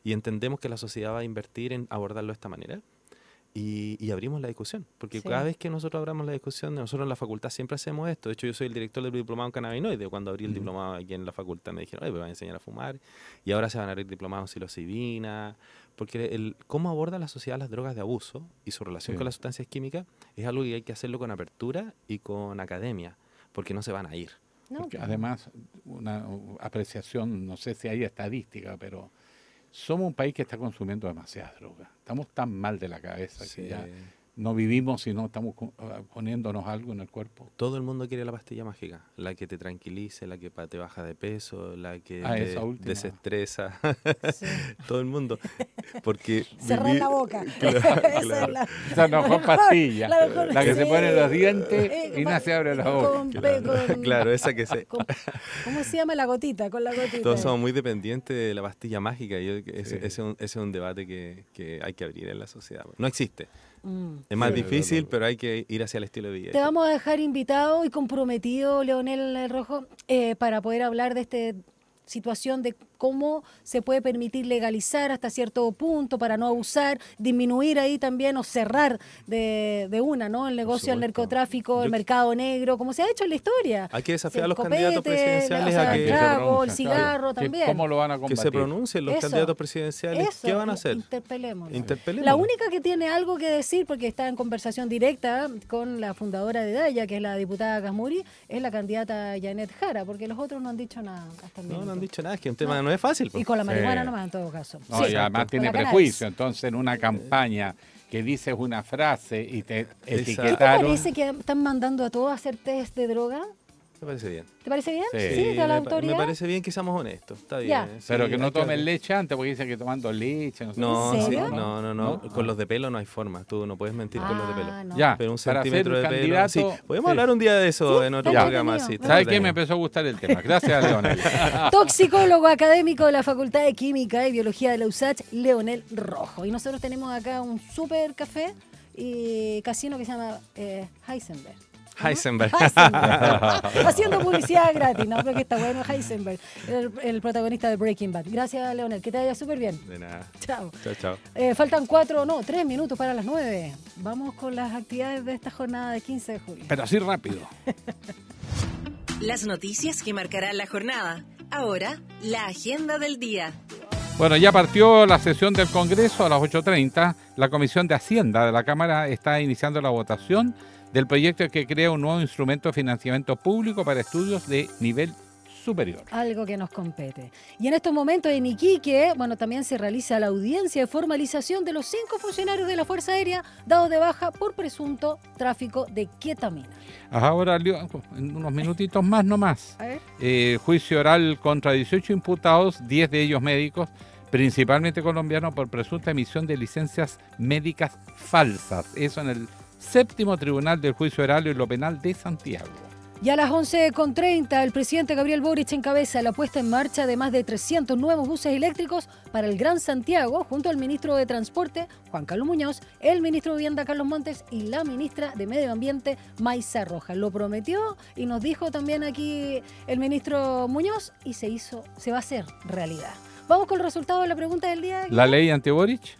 y entendemos que la sociedad va a invertir en abordarlo de esta manera. Y abrimos la discusión, porque cada vez que nosotros abramos la discusión, nosotros en la facultad siempre hacemos esto. De hecho, yo soy el director del diplomado en cannabinoide. Cuando abrí el diplomado aquí en la facultad me dijeron, me van a enseñar a fumar, y ahora se van a abrir diplomados en psilocibina, porque cómo aborda la sociedad las drogas de abuso y su relación con las sustancias químicas es algo que hay que hacerlo con apertura y con academia, porque no se van a ir. Porque además, una apreciación, no sé si hay estadística, pero somos un país que está consumiendo demasiadas drogas. Estamos tan mal de la cabeza que ya no vivimos si no estamos poniéndonos algo en el cuerpo. Todo el mundo quiere la pastilla mágica, la que te tranquilice, la que te baja de peso, la que te desestresa. Sí. Todo el mundo. Porque cerrar la boca. Claro. Esa es la mejor pastilla. La que se pone en los dientes y no se abre la boca. Claro, esa que se... ¿Cómo se llama? La gotita, con la gotita. Todos somos muy dependientes de la pastilla mágica. Ese es un debate que hay que abrir en la sociedad. No existe. Es más difícil, pero hay que ir hacia el estilo de vida. Te vamos a dejar invitado y comprometido, Leonel Rojo, para poder hablar de esta situación de cómo se puede permitir legalizar hasta cierto punto para no abusar, disminuir ahí también o cerrar de una, ¿no? El negocio del narcotráfico, el mercado negro, como se ha hecho en la historia. Hay que desafiar a los candidatos presidenciales a que... El trago, el cigarro también. ¿Cómo lo van a combatir? Que se pronuncien los candidatos presidenciales. ¿Qué van a hacer? Interpelemos. La única que tiene algo que decir, porque está en conversación directa con la fundadora de Daya, que es la diputada Casmuri, es la candidata Janet Jara, porque los otros no han dicho nada hasta el momento. No han dicho nada, es que un tema no es fácil. Y con la marihuana nomás, en todo caso. No, y además tiene prejuicio. Entonces, en una campaña que dices una frase y te etiquetaron... ¿Qué te parece que están mandando a todos a hacer test de droga? Me parece bien. ¿Te parece bien? Sí, ¿De la autoridad? Me parece bien que seamos honestos. Está bien. Ya. Pero que no tomen leche antes, porque dicen que tomando leche... No. Con los de pelo no hay forma. Tú no puedes mentir con los de pelo. No. Ya, pero un centímetro de candidato, pelo... Sí. Podemos hablar un día de eso en otro programa. Sí, ¿sabes qué? Me empezó a gustar el tema. Gracias, Leonel. Toxicólogo académico de la Facultad de Química y Biología de la USACH, Leonel Rojo. Y nosotros tenemos acá un super café y casino que se llama Heisenberg. Heisenberg. Haciendo publicidad gratis, ¿no? Pero que está bueno Heisenberg, el protagonista de Breaking Bad. Gracias, Leonel, que te vaya súper bien. De nada. Chao. Chao. Faltan 3 minutos para las 9. Vamos con las actividades de esta jornada de 15 de julio. Pero así rápido. Las noticias que marcarán la jornada. Ahora, la agenda del día. Bueno, ya partió la sesión del Congreso a las 8:30. La Comisión de Hacienda de la Cámara está iniciando la votación del proyecto que crea un nuevo instrumento de financiamiento público para estudios de nivel superior. Algo que nos compete. Y en estos momentos en Iquique, también se realiza la audiencia de formalización de los 5 funcionarios de la Fuerza Aérea dados de baja por presunto tráfico de ketamina. Ahora, en unos minutitos más nomás. A ver. Juicio oral contra 18 imputados, 10 de ellos médicos, principalmente colombianos, por presunta emisión de licencias médicas falsas. Eso en el 7º Tribunal del Juicio Oral y lo Penal de Santiago. Y a las 11:30, el presidente Gabriel Boric encabeza la puesta en marcha de más de 300 nuevos buses eléctricos para el Gran Santiago, junto al ministro de Transporte, Juan Carlos Muñoz, el ministro de Vivienda, Carlos Montes, y la ministra de Medio Ambiente, Maysa Rojas. Lo prometió y nos dijo también aquí el ministro Muñoz y se va a hacer realidad. Vamos con el resultado de la pregunta del día. ¿La ley anti-Boric?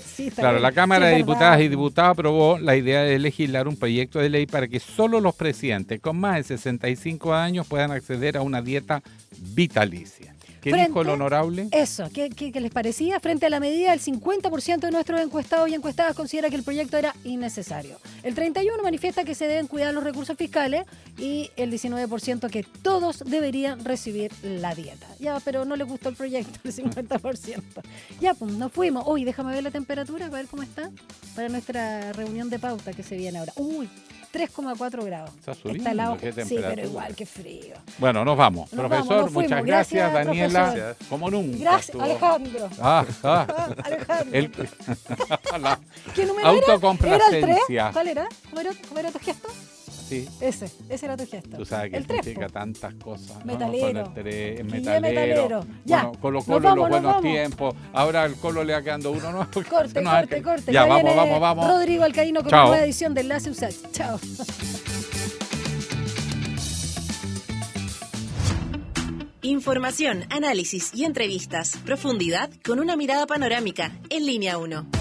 Sí, claro, bien. La Cámara de Diputadas verdad. y Diputados aprobó la idea de legislar un proyecto de ley para que solo los presidentes con más de 65 años puedan acceder a una dieta vitalicia. ¿Qué dijo el honorable? Eso, ¿qué les parecía? Frente a la medida, el 50% de nuestros encuestados y encuestadas considera que el proyecto era innecesario. El 31% manifiesta que se deben cuidar los recursos fiscales y el 19% que todos deberían recibir la dieta. Ya, pero no les gustó el proyecto, el 50%. Ya, pues nos fuimos. Uy, déjame ver la temperatura, para ver cómo está, para nuestra reunión de pauta que se viene ahora. Uy, 3,4 grados. Está helado. ¿Qué Sí, pero igual que frío. Bueno, nos vamos. Profesor, nos fuimos. muchas gracias. Daniela, profesor. como nunca. Gracias, Alejandro. Alejandro. La ¿Qué número era? autocomplacencia. ¿Era el 3? ¿Cuál era? ¿Cómo era tu gesto? Sí. Ese era tu gesto. Tú sabes que el 3, significa tantas cosas. Metalero. No, es metalero. Ya. Bueno, Colo-Colo en los buenos tiempos. Ahora el Colo le va quedando uno. No, corte. Ya, vamos. Rodrigo Alcaíno con una nueva edición de Enlace USACH. Chao. Información, análisis y entrevistas. Profundidad con una mirada panorámica. En Línea 1.